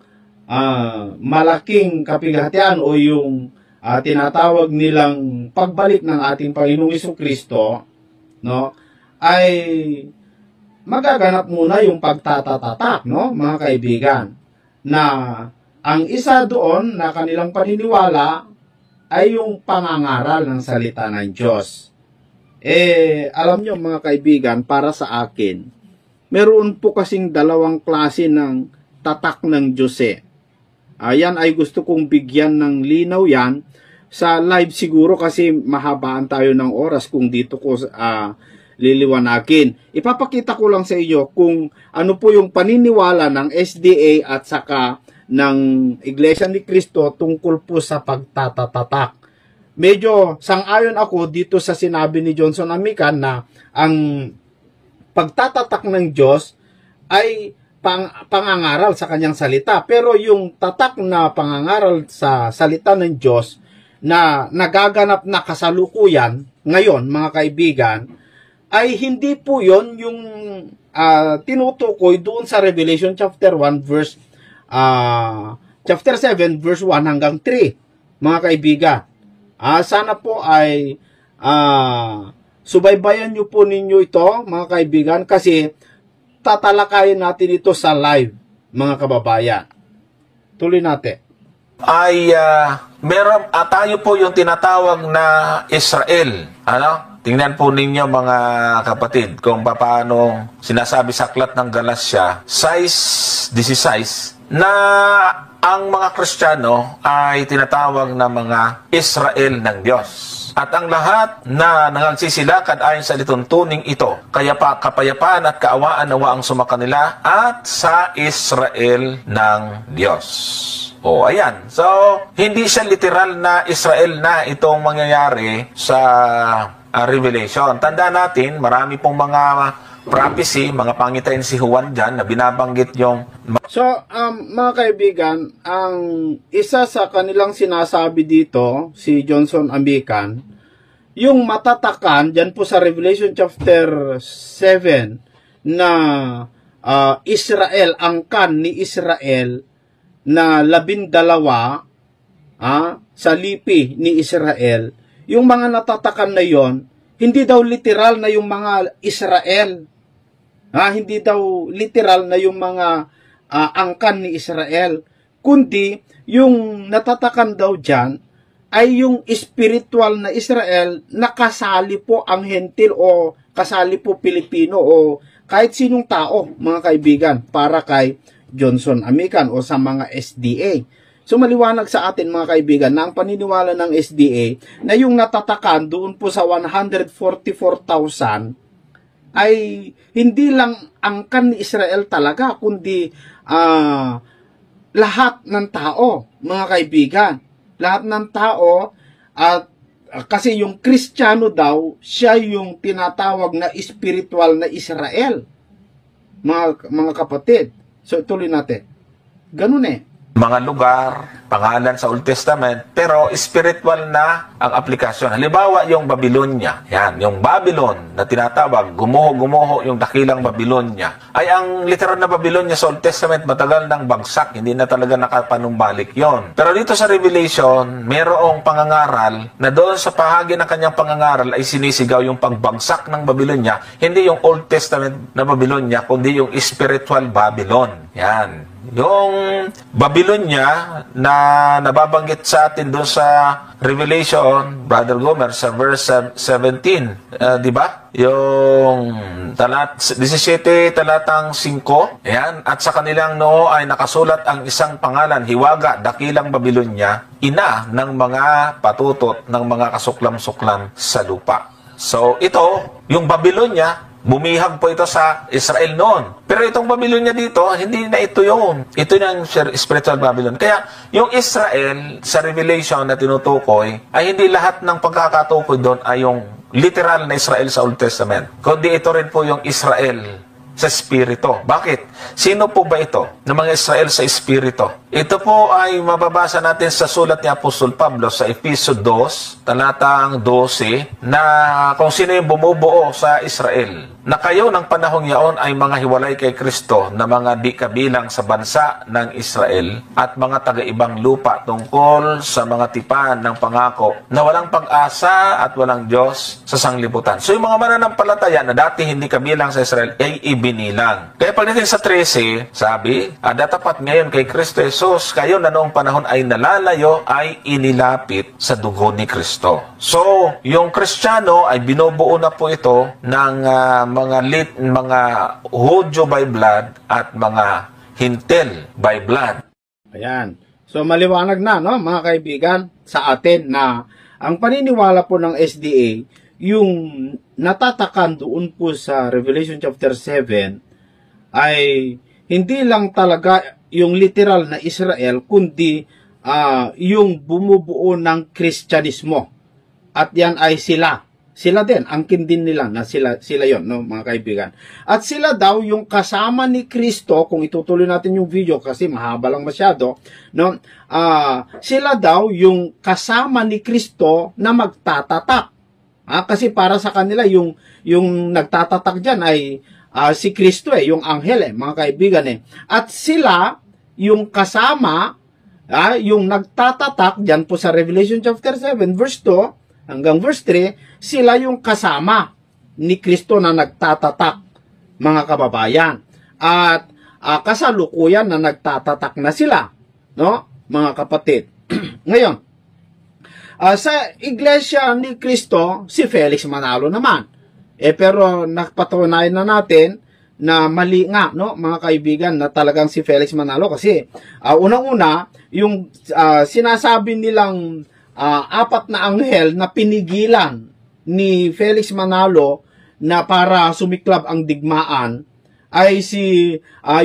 malaking kapighatian o yung tinatawag nilang pagbalik ng ating Panginoong Jesucristo, no, ay magaganap muna yung pagtatatatak, no, mga kaibigan, na ang isa doon na kanilang paniniwala ay yung pangangaral ng salita ng Diyos. Alam nyo mga kaibigan, para sa akin, meron po kasing dalawang klase ng tatak ng Diyos. Yan ay gusto kong bigyan ng linaw yan. Sa live siguro kasi mahabaan tayo ng oras kung dito ko liliwanagin. Ipapakita ko lang sa inyo kung ano po yung paniniwala ng SDA at saka ng Iglesia ni Cristo tungkol po sa pagtatatak. Medyo sang-ayon ako dito sa sinabi ni Johnson Amican na ang pagtatatak ng Diyos ay pangangaral sa kanyang salita. Pero yung tatak na pangangaral sa salita ng Diyos na nagaganap na kasalukuyan ngayon, mga kaibigan, ay hindi po yon yung tinutukoy doon sa Revelation chapter 1 verse chapter 7 verse 1 hanggang 3, mga kaibigan. Sana po ay subaybayan nyo po ninyo ito, mga kaibigan, kasi tatalakayin natin ito sa live, mga kababayan. Tuloy natin. Meron tayo po yung tinatawag na Israel. Tingnan po ninyo mga kapatid kung paano sinasabi sa aklat ng Galatia, size 16, na ang mga Kristiyano ay tinatawag na mga Israel ng Diyos. At ang lahat na nangagsisilakad ayon sa lituntuning ito, kaya pa kapayapaan at kaawaan nawa ang sumakanila at sa Israel ng Diyos. Ayan. So, hindi siya literal na Israel na itong mangyayari sa Revelation. Tanda natin, marami pong mga prophecy, mga pangitain si Juan dyan na binabanggit yung... So, mga kaibigan, ang isa sa kanilang sinasabi dito, si Johnson Amican, yung matatakan, dyan po sa Revelation chapter 7, na Israel, angkan ni Israel, na 12 sa lipi ni Israel, yung mga natatakan na yon, hindi daw literal na yung mga Israel. Hindi daw literal na yung mga angkan ni Israel. Kundi, yung natatakan daw dyan, ay yung spiritual na Israel na kasali po ang Hentil o kasali po Pilipino o kahit sinong tao, mga kaibigan, para kay Johnson Amican o sa mga SDA. So maliwanag sa atin mga kaibigan na ang paniniwala ng SDA na yung natatakan doon po sa 144,000 ay hindi lang angkan ni Israel talaga kundi lahat ng tao, mga kaibigan. Lahat ng tao at kasi yung Kristiyano daw siya yung tinatawag na spiritual na Israel. Mga kapatid. So tuloy natin. Ganun mga lugar, pangalan sa Old Testament, pero spiritual na ang aplikasyon. Halimbawa, yung Babylonia. Yan, yung Babylon na tinatawag, gumuho yung dakilang Babylonia. Ay ang literal na Babylonia sa Old Testament, matagal nang bagsak. Hindi na talaga nakapanumbalik yon. Pero dito sa Revelation, mayroong pangangaral na doon sa bahagi ng kanyang pangangaral ay sinisigaw yung pagbagsak ng Babylonia. Hindi yung Old Testament na Babylonia, kundi yung spiritual Babylon. Yan. Yung Babylonia na nababanggit sa atin doon sa Revelation, Brother Gomer, sa verse 17, di ba? Yung 17 talatang 5, ayan, at sa kanilang noo ay nakasulat ang isang pangalan, Hiwaga, Dakilang Babylonia, ina ng mga patutot ng mga kasuklam-suklam sa lupa. So ito, yung Babylonia, bumihag po ito sa Israel noon. Pero itong Babylonia dito, hindi na ito yun. Ito yung spiritual Babylon. Kaya yung Israel sa Revelation na tinutukoy, ay hindi lahat ng pagkakatukoy doon ay yung literal na Israel sa Old Testament. Kundi ito rin po yung Israel sa Espiritu. Bakit? Sino po ba ito ng mga Israel sa Espiritu? Ito po ay mababasa natin sa sulat ni Apostol Pablo sa Efeso 2, talatang 12, na kung sino yung bumubuo sa Israel, na kayo ng panahong yaon ay mga hiwalay kay Kristo na mga di kabilang sa bansa ng Israel at mga taga-ibang lupa tungkol sa mga tipan ng pangako na walang pag-asa at walang Diyos sa sanglibutan. So yung mga mananampalataya na dati hindi kabilang sa Israel ay ibinilang. Kaya pagdating sa 13, sabi, datapat ngayon kay Kristo Jesus, kayo na noong panahon ay nalalayo ay inilapit sa dugo ni Kristo. So, yung Kristiyano ay binubuo na po ito ng mga Hudyo by blood at mga Hintil by blood. Ayan. So, maliwanag na, no, mga kaibigan, sa atin na ang paniniwala po ng SDA, yung natatakan doon po sa Revelation chapter 7, ay hindi lang talaga yung literal na Israel, kundi yung bumubuo ng Kristyanismo. At yan ay sila. Sila din, angkin din nila na sila yon, no, mga kaibigan. At sila daw yung kasama ni Kristo, kung itutuloy natin yung video kasi mahaba lang masyado, no, sila daw yung kasama ni Kristo na magtatatak. Kasi para sa kanila yung nagtatatak diyan ay si Kristo yung anghel mga kaibigan At sila yung kasama, yung nagtatatak diyan po sa Revelation chapter 7 verse 2 hanggang verse 3, sila yung kasama ni Kristo na nagtatatak, mga kababayan. At kasalukuyan na nagtatatak na sila, no, mga kapatid. Ngayon, sa iglesia ni Kristo, si Felix Manalo naman. Pero napatunayan na natin na mali nga, no, mga kaibigan, na talagang si Felix Manalo kasi unang-una, yung sinasabi nilang apat na anghel na pinigilan ni Felix Manalo na para sumiklab ang digmaan ay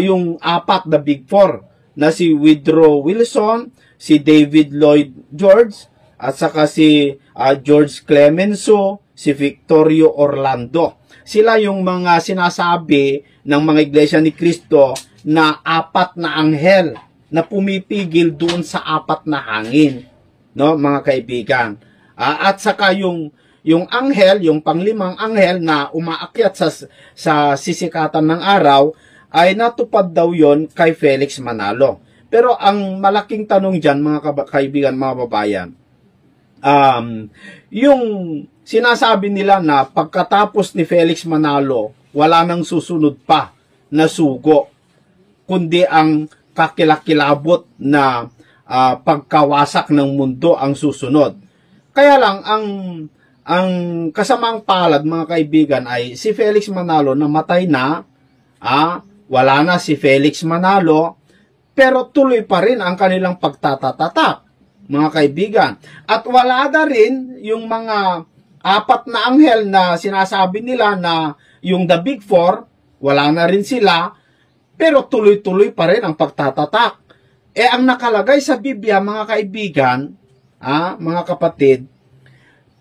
yung apat, the Big Four, na si Woodrow Wilson, si David Lloyd George, at saka si George Clemenceau, si Victorio Orlando. Sila yung mga sinasabi ng mga iglesia ni Kristo na apat na anghel na pumipigil doon sa apat na hangin, no, mga kaibigan. At saka yung anghel, yung panglimang anghel na umaakyat sa sisikatan ng araw, ay natupad daw yon kay Felix Manalo. Pero ang malaking tanong dyan, mga kaibigan, mga babayan, yung sinasabi nila na pagkatapos ni Felix Manalo, wala nang susunod pa na sugo, kundi ang kakilakilabot na pagkawasak ng mundo ang susunod. Kaya lang, ang kasamang palad, mga kaibigan, ay si Felix Manalo namatay na, wala na si Felix Manalo, pero tuloy pa rin ang kanilang pagtatatatak, mga kaibigan. At wala na rin yung mga apat na anghel na sinasabi nila na yung the Big Four, wala na rin sila, pero tuloy-tuloy pa rin ang pagtatatak. Ang nakalagay sa Biblia, mga kaibigan, mga kapatid,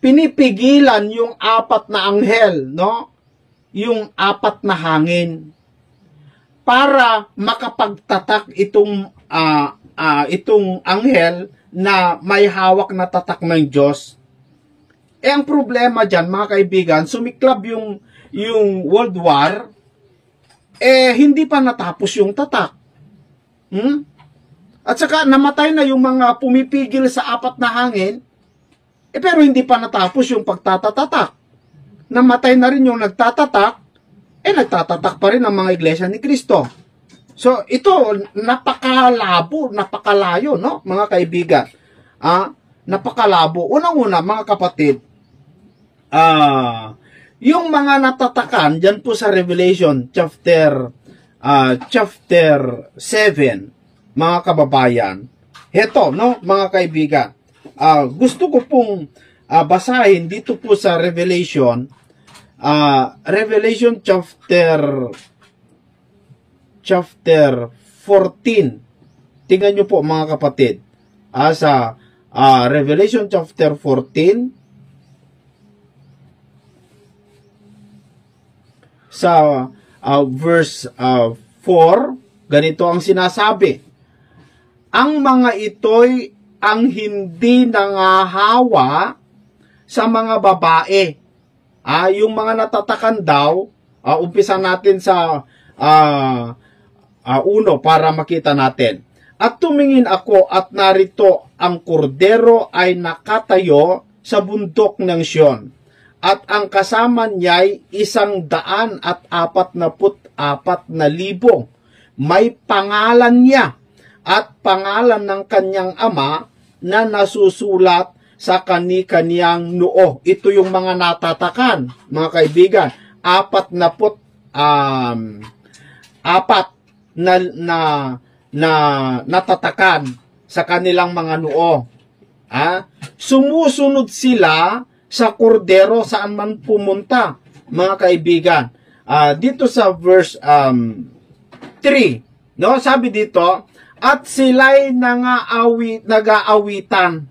pinipigilan yung apat na anghel, no? Yung apat na hangin, para makapagtatak itong anghel na may hawak na tatak ng Diyos. Ang problema dyan, mga kaibigan, sumiklab yung World War, hindi pa natapos yung tatak. At saka namatay na yung mga pumipigil sa apat na hangin, pero hindi pa natapos yung pagtatatak. Namatay na rin yung nagtatatak, nagtatatak pa rin ang mga iglesia ni Kristo. So, ito, napakalabo, napakalayo, no, mga kaibigan. Napakalabo. Unang-una, mga kapatid, yung mga natatakan, dyan po sa Revelation, chapter 7, mga kababayan, heto, no, mga kaibigan, gusto ko pong basahin dito po sa Revelation, Revelation chapter 14. Tingnan nyo po, mga kapatid. Sa Revelation chapter 14, sa verse 4, ganito ang sinasabi. Ang mga ito'y ang hindi nangahawa sa mga babae. Yung mga natatakan daw, umpisa natin sa 1 para makita natin. At tumingin ako at narito ang kordero ay nakatayo sa bundok ng Sion. At ang kasama niya'y 144,000. May pangalan niya at pangalan ng kanyang ama na nasusulat sa kani-kaniyang noo. Ito yung mga natatakan, mga kaibigan. 44 na natatakan sa kanilang mga noo. Sumusunod sila sa kordero saan man pumunta, mga kaibigan. Dito sa verse 3, no, sabi dito, at sila'y nag-aawitan,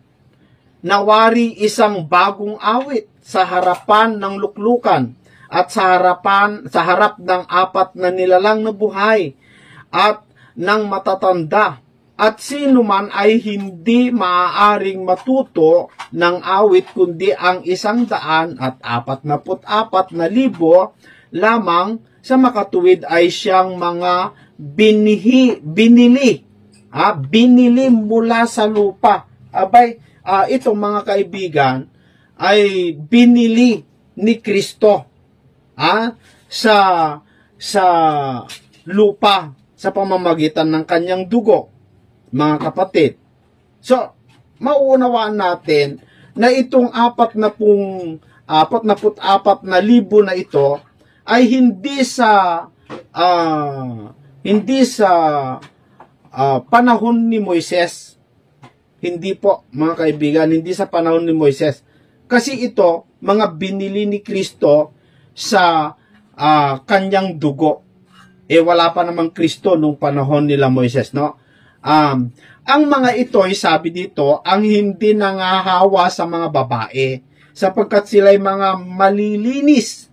nawari isang bagong awit sa harapan ng luklukan at sa harap ng 4 na nilalang na buhay at ng matatanda. At sino man ay hindi maaaring matuto ng awit kundi ang 144,000 lamang sa makatuwid ay siyang mga binili mula sa lupa. Abay, itong mga kaibigan ay binili ni Kristo sa lupa sa pamamagitan ng kanyang dugo, mga kapatid. So, mauunawaan natin na itong 44,000 na ito ay hindi sa panahon ni Moises. Hindi po, mga kaibigan, hindi sa panahon ni Moises. Kasi ito, mga binili ni Kristo sa kanyang dugo. Wala pa namang Kristo nung panahon nila Moises, no? Ang mga ito'y, sabi dito, ang hindi nangahawa sa mga babae, sapagkat sila'y mga malilinis.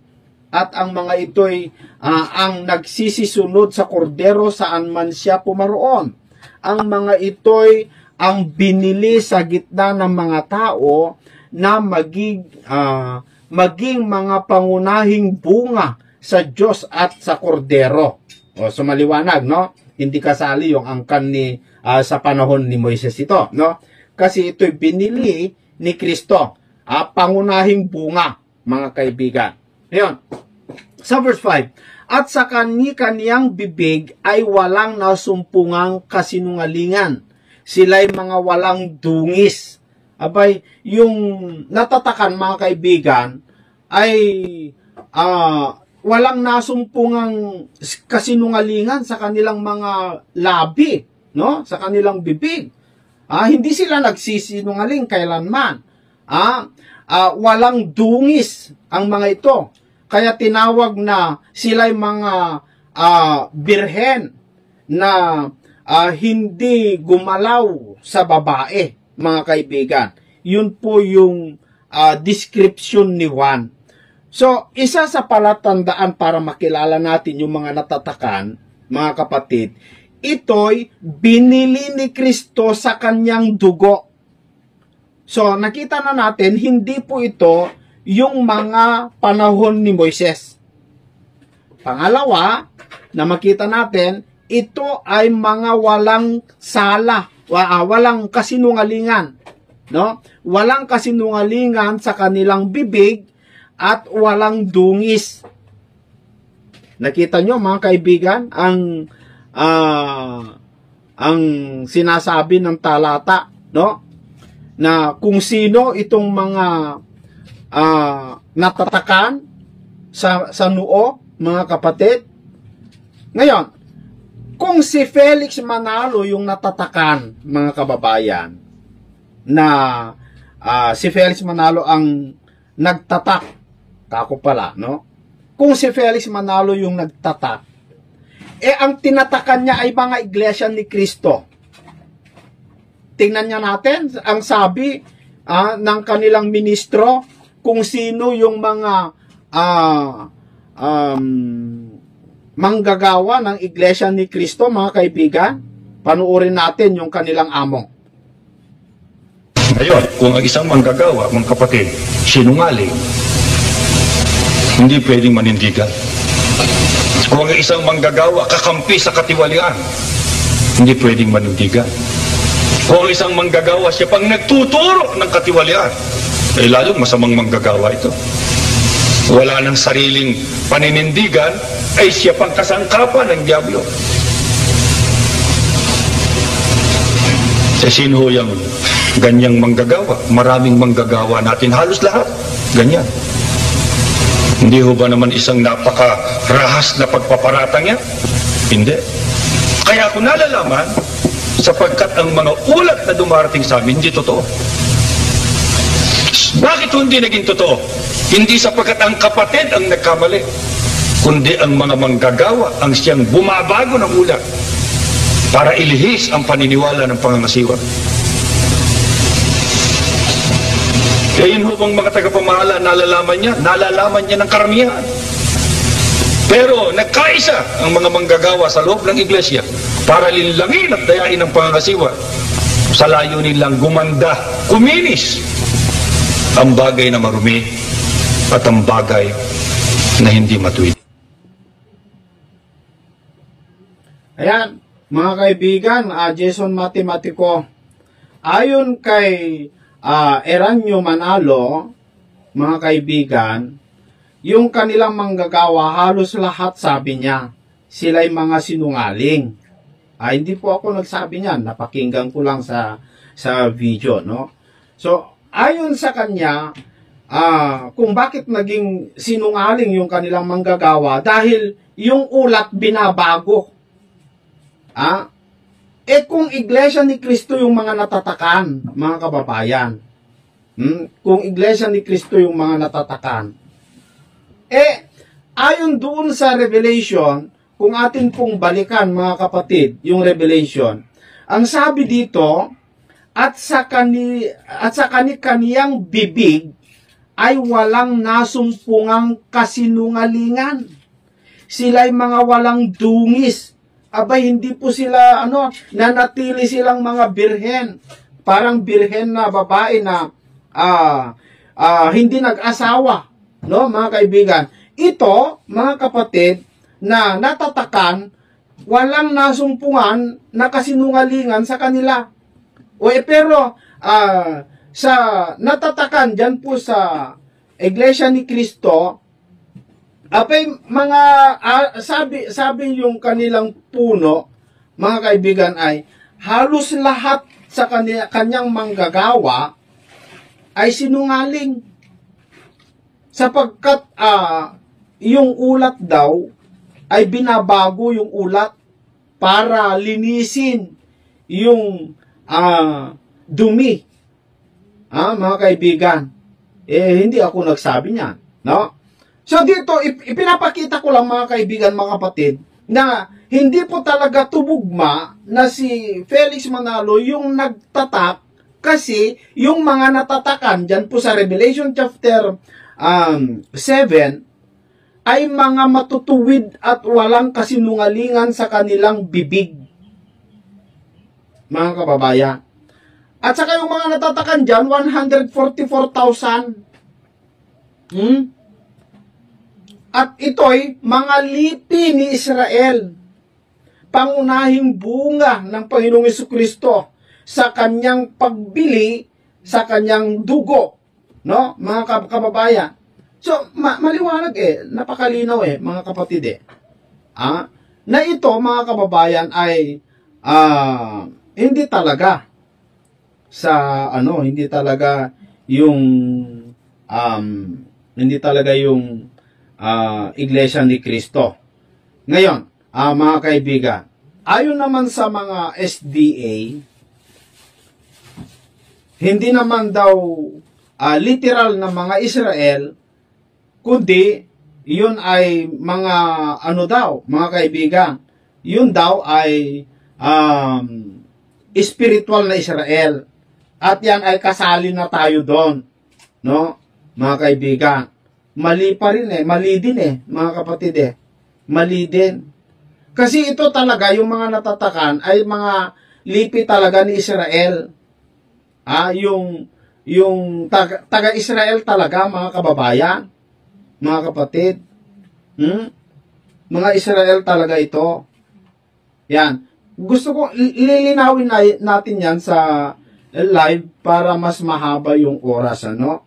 At ang mga ito'y ang nagsisisunod sa kordero saan man siya pumaroon. Ang mga ito'y ang binili sa gitna ng mga tao na maging mga pangunahing bunga sa Diyos at sa kordero. So maliwanag, no? Hindi kasali yung angkan sa panahon ni Moises ito, no? Kasi ito'y binili ni Kristo. Pangunahing bunga, mga kaibigan. Ngayon, sa verse 5, at sa kani-kaniyang bibig ay walang nasumpungang kasinungalingan. Sila'y mga walang dungis. Abay, yung natatakan, mga kaibigan, ay walang nasumpungang kasinungalingan sa kanilang mga labi, no? Sa kanilang bibig. Hindi sila nagsisinungaling kailanman. Walang dungis ang mga ito. Kaya tinawag na sila'y mga birhen na hindi gumalaw sa babae, mga kaibigan. Yun po yung description ni Juan. So, isa sa palatandaan para makilala natin yung mga natatakan, mga kapatid, ito'y binili ni Kristo sa kanyang dugo. So, nakita na natin, hindi po ito yung mga panahon ni Moises. Pangalawa, na makita natin, ito ay mga walang sala, walang kasinungalingan, no? Walang kasinungalingan sa kanilang bibig at walang dungis. Nakita nyo, mga kaibigan, ang sinasabi ng talata, no? Na kung sino itong mga natatakan sa noo, mga kapatid. Ngayon, kung si Felix Manalo yung natatakan, mga kababayan, na si Felix Manalo ang nagtatak, kako pala, no? Kung si Felix Manalo yung nagtatak, ang tinatakan niya ay mga iglesia ni Kristo. Tingnan niya natin, ang sabi ng kanilang ministro, kung sino yung mga manggagawa ng Iglesia ni Cristo, mga kaibigan? Panuorin natin yung kanilang amo. Ngayon, kung ang isang manggagawa, mga kapatid, sinungaling, hindi pwedeng manindigan. Kung ang isang manggagawa, kakampi sa katiwalian, hindi pwedeng manindigan. Kung ang isang manggagawa, siya pang nagtuturo ng katiwalian, ay lalong masamang manggagawa ito. Wala ng sariling paninindigan, ay siya pang kasangkapan ng Diablo. Sa sino yung ganyang manggagawa? Maraming manggagawa natin, halos lahat ganyan. Hindi ho ba naman isang napakarahas na pagpaparatang yan? Hindi. Kaya ako nalalaman, sapagkat ang mga ulat na dumarating sa amin, hindi totoo. Bakit hindi naging totoo? Hindi sapagkat ang kapatid ang nagkamali, kundi ang mga manggagawa ang siyang bumabago ng ulat para ilihis ang paniniwala ng pangangasiwa. Kaya yun ho bang mga tagapamahala, nalalaman niya ng karamihan. Pero nagkaisa ang mga manggagawa sa loob ng iglesia para linlangin at dayain ang pangangasiwa sa layunin lang gumanda, kuminis ang bagay na marumi at ang bagay na hindi matuwid. Ayan, mga kaibigan, Jason Matematiko, ayon kay Eranio Manalo, mga kaibigan, yung kanilang manggagawa, halos lahat sabi niya, sila'y mga sinungaling. Hindi po ako nagsabi niyan, napakinggan ko lang sa video, no? So, ayon sa kanya, kung bakit naging sinungaling yung kanilang manggagawa, dahil yung ulat binabago. Kung Iglesia ni Cristo yung mga natatakan, mga kababayan, kung Iglesia ni Cristo yung mga natatakan, ayon doon sa Revelation, kung atin pong balikan, mga kapatid, yung Revelation, ang sabi dito, at sa kaniyang bibig ay walang nasumpungang kasinungalingan. Sila'y mga walang dungis. Abay, hindi po sila, nanatili silang mga birhen. Parang birhen na babae na hindi nag-asawa. No, mga kaibigan. Ito, mga kapatid, na natatakan, walang nasumpungan na kasinungalingan sa kanila. Pero sa natatakan dyan po sa Iglesia ni Cristo, apay mga sabi yung kanilang puno, mga kaibigan, ay halos lahat sa kanyang manggagawa ay sinungaling. Sapagkat yung ulat daw ay binabago yung ulat para linisin yung dumi. Mga kaibigan, hindi ako nagsabi niyan, no? So dito, ipinapakita ko lang, mga kaibigan, mga kapatid, na hindi po talaga tubugma na si Felix Manalo yung nagtatak, kasi yung mga natatakan dyan po sa Revelation chapter 7 ay mga matutuwid at walang kasinungalingan sa kanilang bibig, mga kababayan. At saka yung mga natatakan dyan, 144,000. At ito'y mga lipi ni Israel, pangunahing bunga ng Panginoong Jesucristo sa kanyang pagbili sa kanyang dugo, no, mga kababayan. So, maliwanag napakalinaw mga kapatid na ito, mga kababayan, ay hindi talaga hindi talaga yung Iglesia ni Cristo. Ngayon, mga kaibigan, ayon naman sa mga SDA, hindi naman daw literal na mga Israel, kundi yun ay mga mga kaibigan, yun daw ay spiritual na Israel. At yan ay kasali na tayo doon, no, mga kaibigan. Mali pa rin mali din mga kapatid Mali din. Kasi ito talaga, yung mga natatakan ay mga lipi talaga ni Israel. Yung taga-Israel talaga, mga kababayan, mga kapatid. Mga Israel talaga ito. Yan. Gusto ko, lilinawin natin yan sa live para mas mahaba yung oras, ano?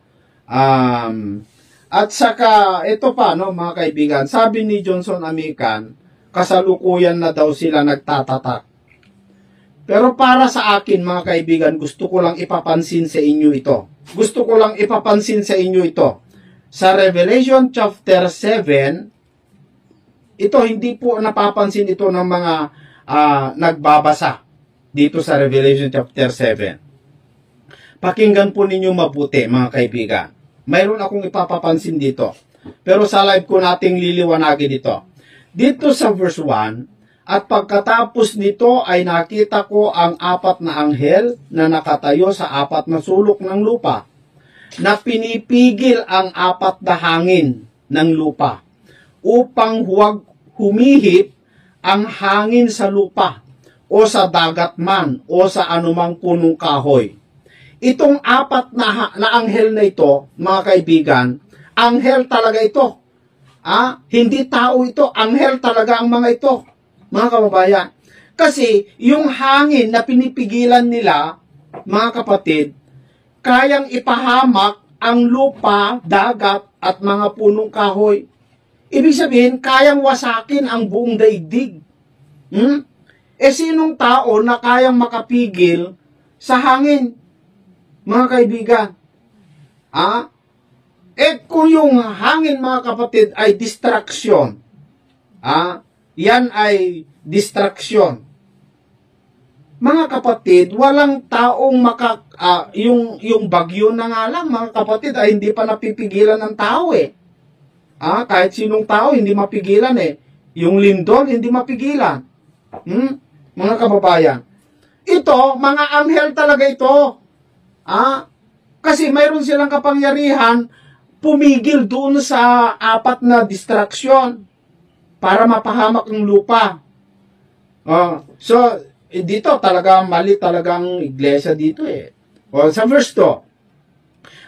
At saka, ito pa, no, mga kaibigan, sabi ni Johnson Amican, kasalukuyan na daw sila nagtatatak. Pero para sa akin, mga kaibigan, gusto ko lang ipapansin sa inyo ito. Gusto ko lang ipapansin sa inyo ito. Sa Revelation chapter 7, ito, hindi po napapansin ito ng mga nagbabasa dito sa Revelation chapter 7. Pakinggan po ninyo mabuti, mga kaibigan. Mayroon akong ipapapansin dito. Pero sa live ko nating liliwanagin dito. Dito sa verse 1, at pagkatapos nito ay nakita ko ang 4 na anghel na nakatayo sa 4 na sulok ng lupa, na pinipigil ang 4 na hangin ng lupa, upang huwag humihip ang hangin sa lupa, o sa dagat man, o sa anumang punong kahoy. Itong 4 na anghel na ito, mga kaibigan, anghel talaga ito. Hindi tao ito, anghel talaga ang mga ito, mga kababayan. Kasi yung hangin na pinipigilan nila, mga kapatid, kayang ipahamak ang lupa, dagat, at mga punong kahoy. Ibig sabihin, kayang wasakin ang buong daigdig. Sinong tao na kayang makapigil sa hangin, mga kaibigan? Kung yung hangin, mga kapatid, ay distraction, yan ay distraction. Mga kapatid, walang taong yung bagyo na nga lang, mga kapatid, ay hindi pa napipigilan ng tao kahit sinong tao, hindi mapigilan Yung lindol, hindi mapigilan. Mga kababayan. Ito, mga anghel talaga ito. Kasi mayroon silang kapangyarihan pumigil doon sa 4 na distraction para mapahamak ng lupa. So, dito talaga mali talagang iglesia dito sa verse 2.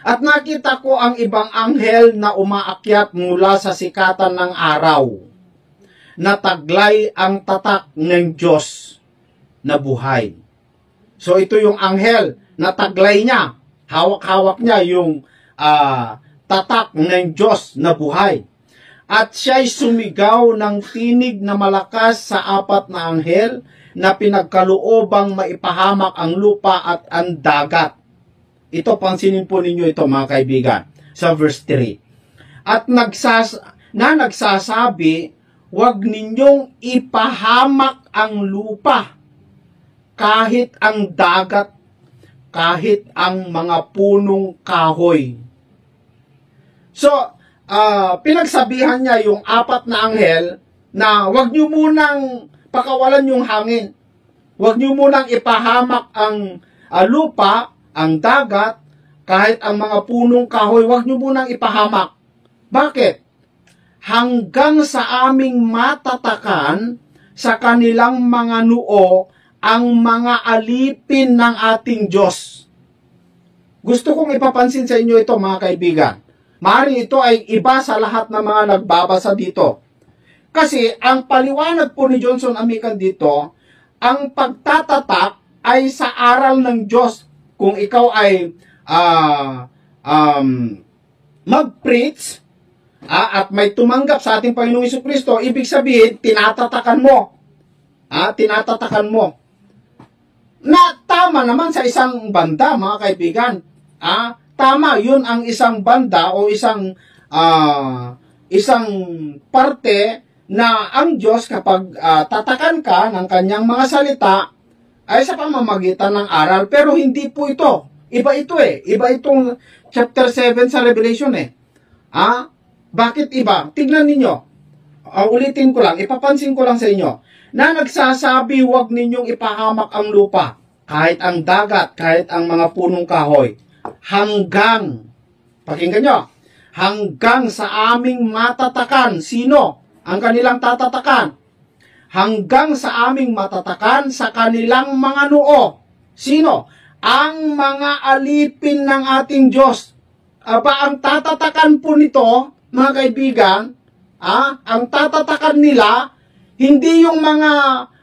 At nakita ko ang ibang anghel na umaakyat mula sa sikatan ng araw, na taglay ang tatak ng Diyos na buhay. So, ito yung anghel na taglay niya. Hawak-hawak niya yung tatak ng Diyos na buhay. At siya'y sumigaw ng tinig na malakas sa 4 na anghel na pinagkaluobang maipahamak ang lupa at ang dagat. Ito, pansinin po ninyo ito, mga kaibigan, sa verse 3. At nagsasabi, huwag ninyong ipahamak ang lupa, kahit ang dagat, kahit ang mga punong kahoy. So, pinagsabihan niya yung 4 na anghel na huwag nyo munang pakawalan yung hangin. Huwag nyo munang ipahamak ang lupa, ang dagat, kahit ang mga punong kahoy, huwag nyo munang ipahamak. Bakit? Hanggang sa aming matatakan sa kanilang mga noo ang mga alipin ng ating Diyos. Gusto kong ipapansin sa inyo ito, mga kaibigan. Maaaring ito ay iba sa lahat ng mga nagbabasa dito. Kasi ang paliwanag po ni Johnson Amican dito, ang pagtatatak ay sa aral ng Diyos. Kung ikaw ay mag-preach at may tumanggap sa ating Panginoong Jesucristo, ibig sabihin, tinatatakan mo. Tinatatakan mo. Na tama naman sa isang banda, mga kaibigan. Tama, yun ang isang banda o isang parte na ang Diyos kapag tatakan ka ng kanyang mga salita ay sa pamamagitan ng aral. Pero hindi po ito. Iba ito Iba itong chapter 7 sa Revelation Bakit iba? Tignan ninyo. Ulitin ko lang, ipapansin ko lang sa inyo, na nagsasabi huwag ninyong ipahamak ang lupa, kahit ang dagat, kahit ang mga punong kahoy, hanggang, pakinggan nyo, hanggang sa aming matatakan. Sino? ang kanilang tatatakan. Hanggang sa aming matatakan sa kanilang mga noo. Sino? Ang mga alipin ng ating Diyos. Ang tatatakan po nito, mga kaibigan, ang tatatakan nila, hindi yung mga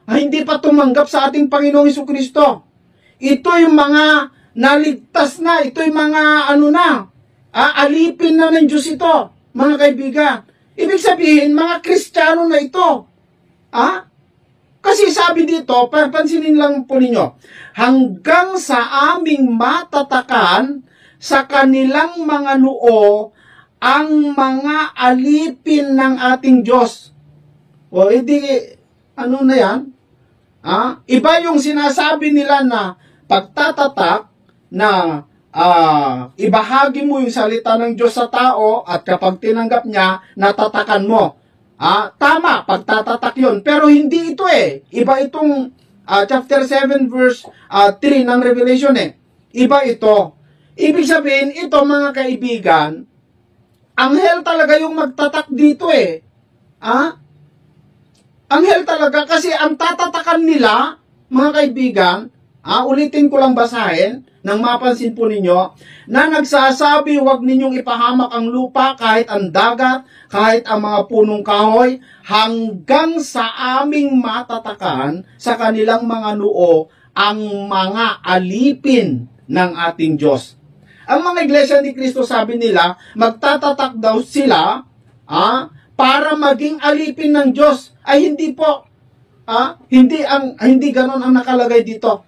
hindi pa tumanggap sa ating Panginoong Hesukristo. Ito yung mga naligtas na, ito yung mga alipin na ng Diyos ito, mga kaibigan. Ibig sabihin, mga Kristiyano na ito. Kasi sabi dito, pansinin lang po ninyo, hanggang sa aming matatakan sa kanilang mga noo ang mga alipin ng ating Diyos. O edi, ano na yan? Iba yung sinasabi nila na pagtatatak na ibahagi mo yung salita ng Diyos sa tao at kapag tinanggap niya, natatakan mo. Tama, pagtatatak yun. Pero hindi ito Iba itong chapter 7 verse 3 ng Revelation Iba ito. Ibig sabihin, ito mga kaibigan, anghel talaga yung magtatak dito Anghel talaga kasi ang tatatakan nila, mga kaibigan, ulitin ko lang basahin, nang mapansin po ninyo, na nagsasabi, huwag ninyong ipahamak ang lupa, kahit ang dagat, kahit ang mga punong kahoy, hanggang sa aming matatakan sa kanilang mga noo ang mga alipin ng ating Diyos. Ang mga iglesia ni Kristo, sabi nila, magtatatak daw sila, para maging alipin ng Diyos. Ay hindi po. Hindi ganon ang nakalagay dito.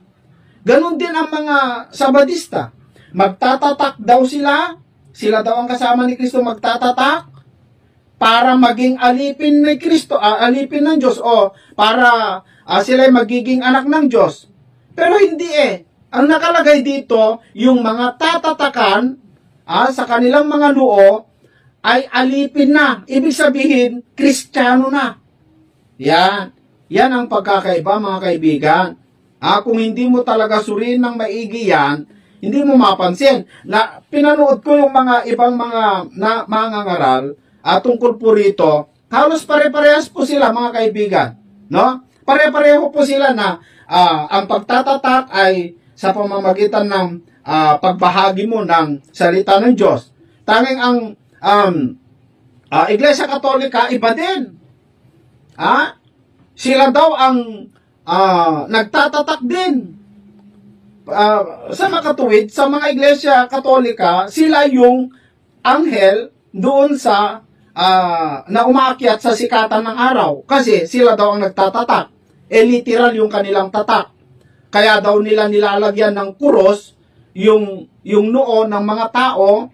Ganon din ang mga Sabadista. Magtatatak daw sila daw ang kasama ni Kristo magtatatak para maging alipin ni Kristo, alipin ng Diyos o para sila magiging anak ng Diyos. Pero hindi Ang nakalagay dito, yung mga tatatakan sa kanilang mga noo ay alipin na. Ibig sabihin, Kristiyano na. Yan ang pagkakaiba, mga kaibigan. Kung hindi mo talaga suriin ng maigi yan, hindi mo mapansin. Na pinanood ko yung mga ibang mga mangangaral tungkol po rito, halos pare-parehas po sila, mga kaibigan. No? Pare-pareho po sila na ang pagtatatak ay sa pamamagitan ng pagbahagi mo ng salita ng Diyos. Tanging ang Iglesia Katolika, iba din. Sila daw ang nagtatatak din. Sa makatuwid, sa mga Iglesia Katolika, sila yung anghel doon sa na umaakyat sa sikatan ng araw. Kasi sila daw ang nagtatatak. Literal yung kanilang tatak. Kaya daw nila nilalagyan ng kuros yung noo ng mga tao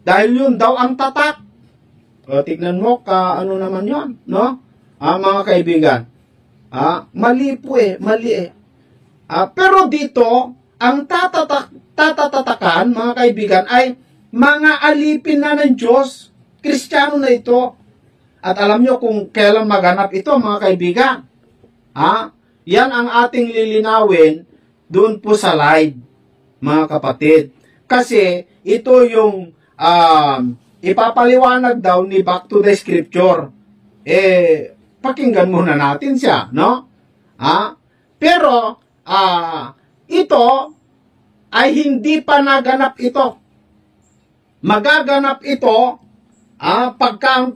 dahil yun daw ang tatak. Tignan mo ano naman yun, no? Mga kaibigan. Mali po mali pero dito, ang tatatakan, mga kaibigan, ay mga alipin na ng Diyos. Kristiyano na ito. At alam nyo kung kailan maganap ito, mga kaibigan. Yan ang ating lilinawin doon po sa live, mga kapatid. Kasi ito yung ipapaliwanag daw ni Back to the Scripture. Pakinggan muna natin siya, no? Pero ito ay hindi pa naganap ito. Magaganap ito pagka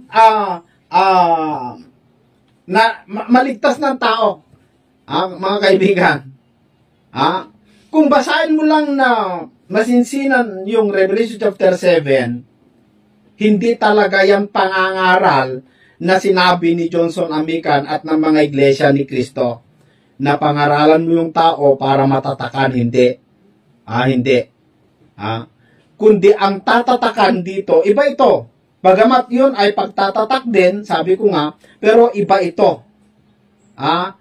maligtas ng tao. Mga kaibigan. Kung basahin mo lang na masinsinan yung Revelation chapter 7, hindi talaga yan pangangaral na sinabi ni Johnson Amican at ng mga iglesia ni Kristo na pangaralan mo yung tao para matatakan. Hindi. Hindi. Kundi ang tatatakan dito, iba ito. Bagamat yun ay pagtatatak din, sabi ko nga, pero iba ito.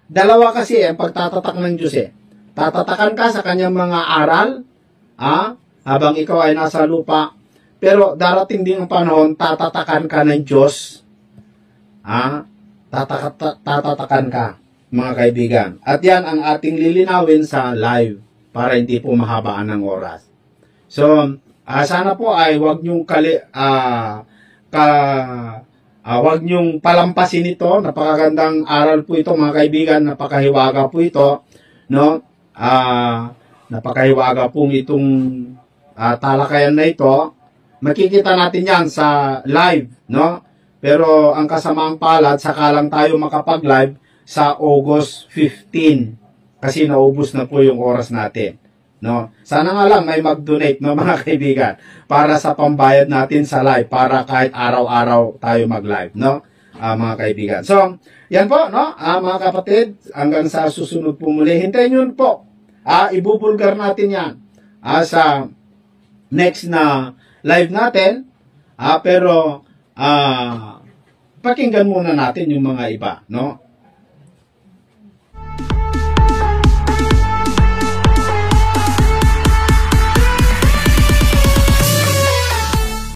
Dalawa kasi ang pagtatatak ng Diyos Tatatakan ka sa kanyang mga aral, habang ikaw ay nasa lupa, pero darating din ang panahon, tatatakan ka ng Diyos. Tatatakan ka, mga kaibigan. At yan ang ating lilinawin sa live para hindi po mahabaan ng oras. So, sana po ay wag niyong Huwag niyong palampasin ito. Napakagandang aral po ito mga kaibigan. Napakahiwaga po ito. No? Napakahiwaga po itong talakayan na ito. Makikita natin yan sa live. No? Pero ang kasamaang palad, saka lang tayo makapag-live sa August 15. Kasi naubos na po yung oras natin. No? Sana nga lang may mag-donate, no, mga kaibigan, para sa pambayad natin sa live, para kahit araw-araw tayo mag-live, no, mga kaibigan. So, yan po, no, mga kapatid, hanggang sa susunod po muli. Hintayin nyo po, ibubulgar natin yan sa next na live natin, pero pakinggan muna natin yung mga iba, no.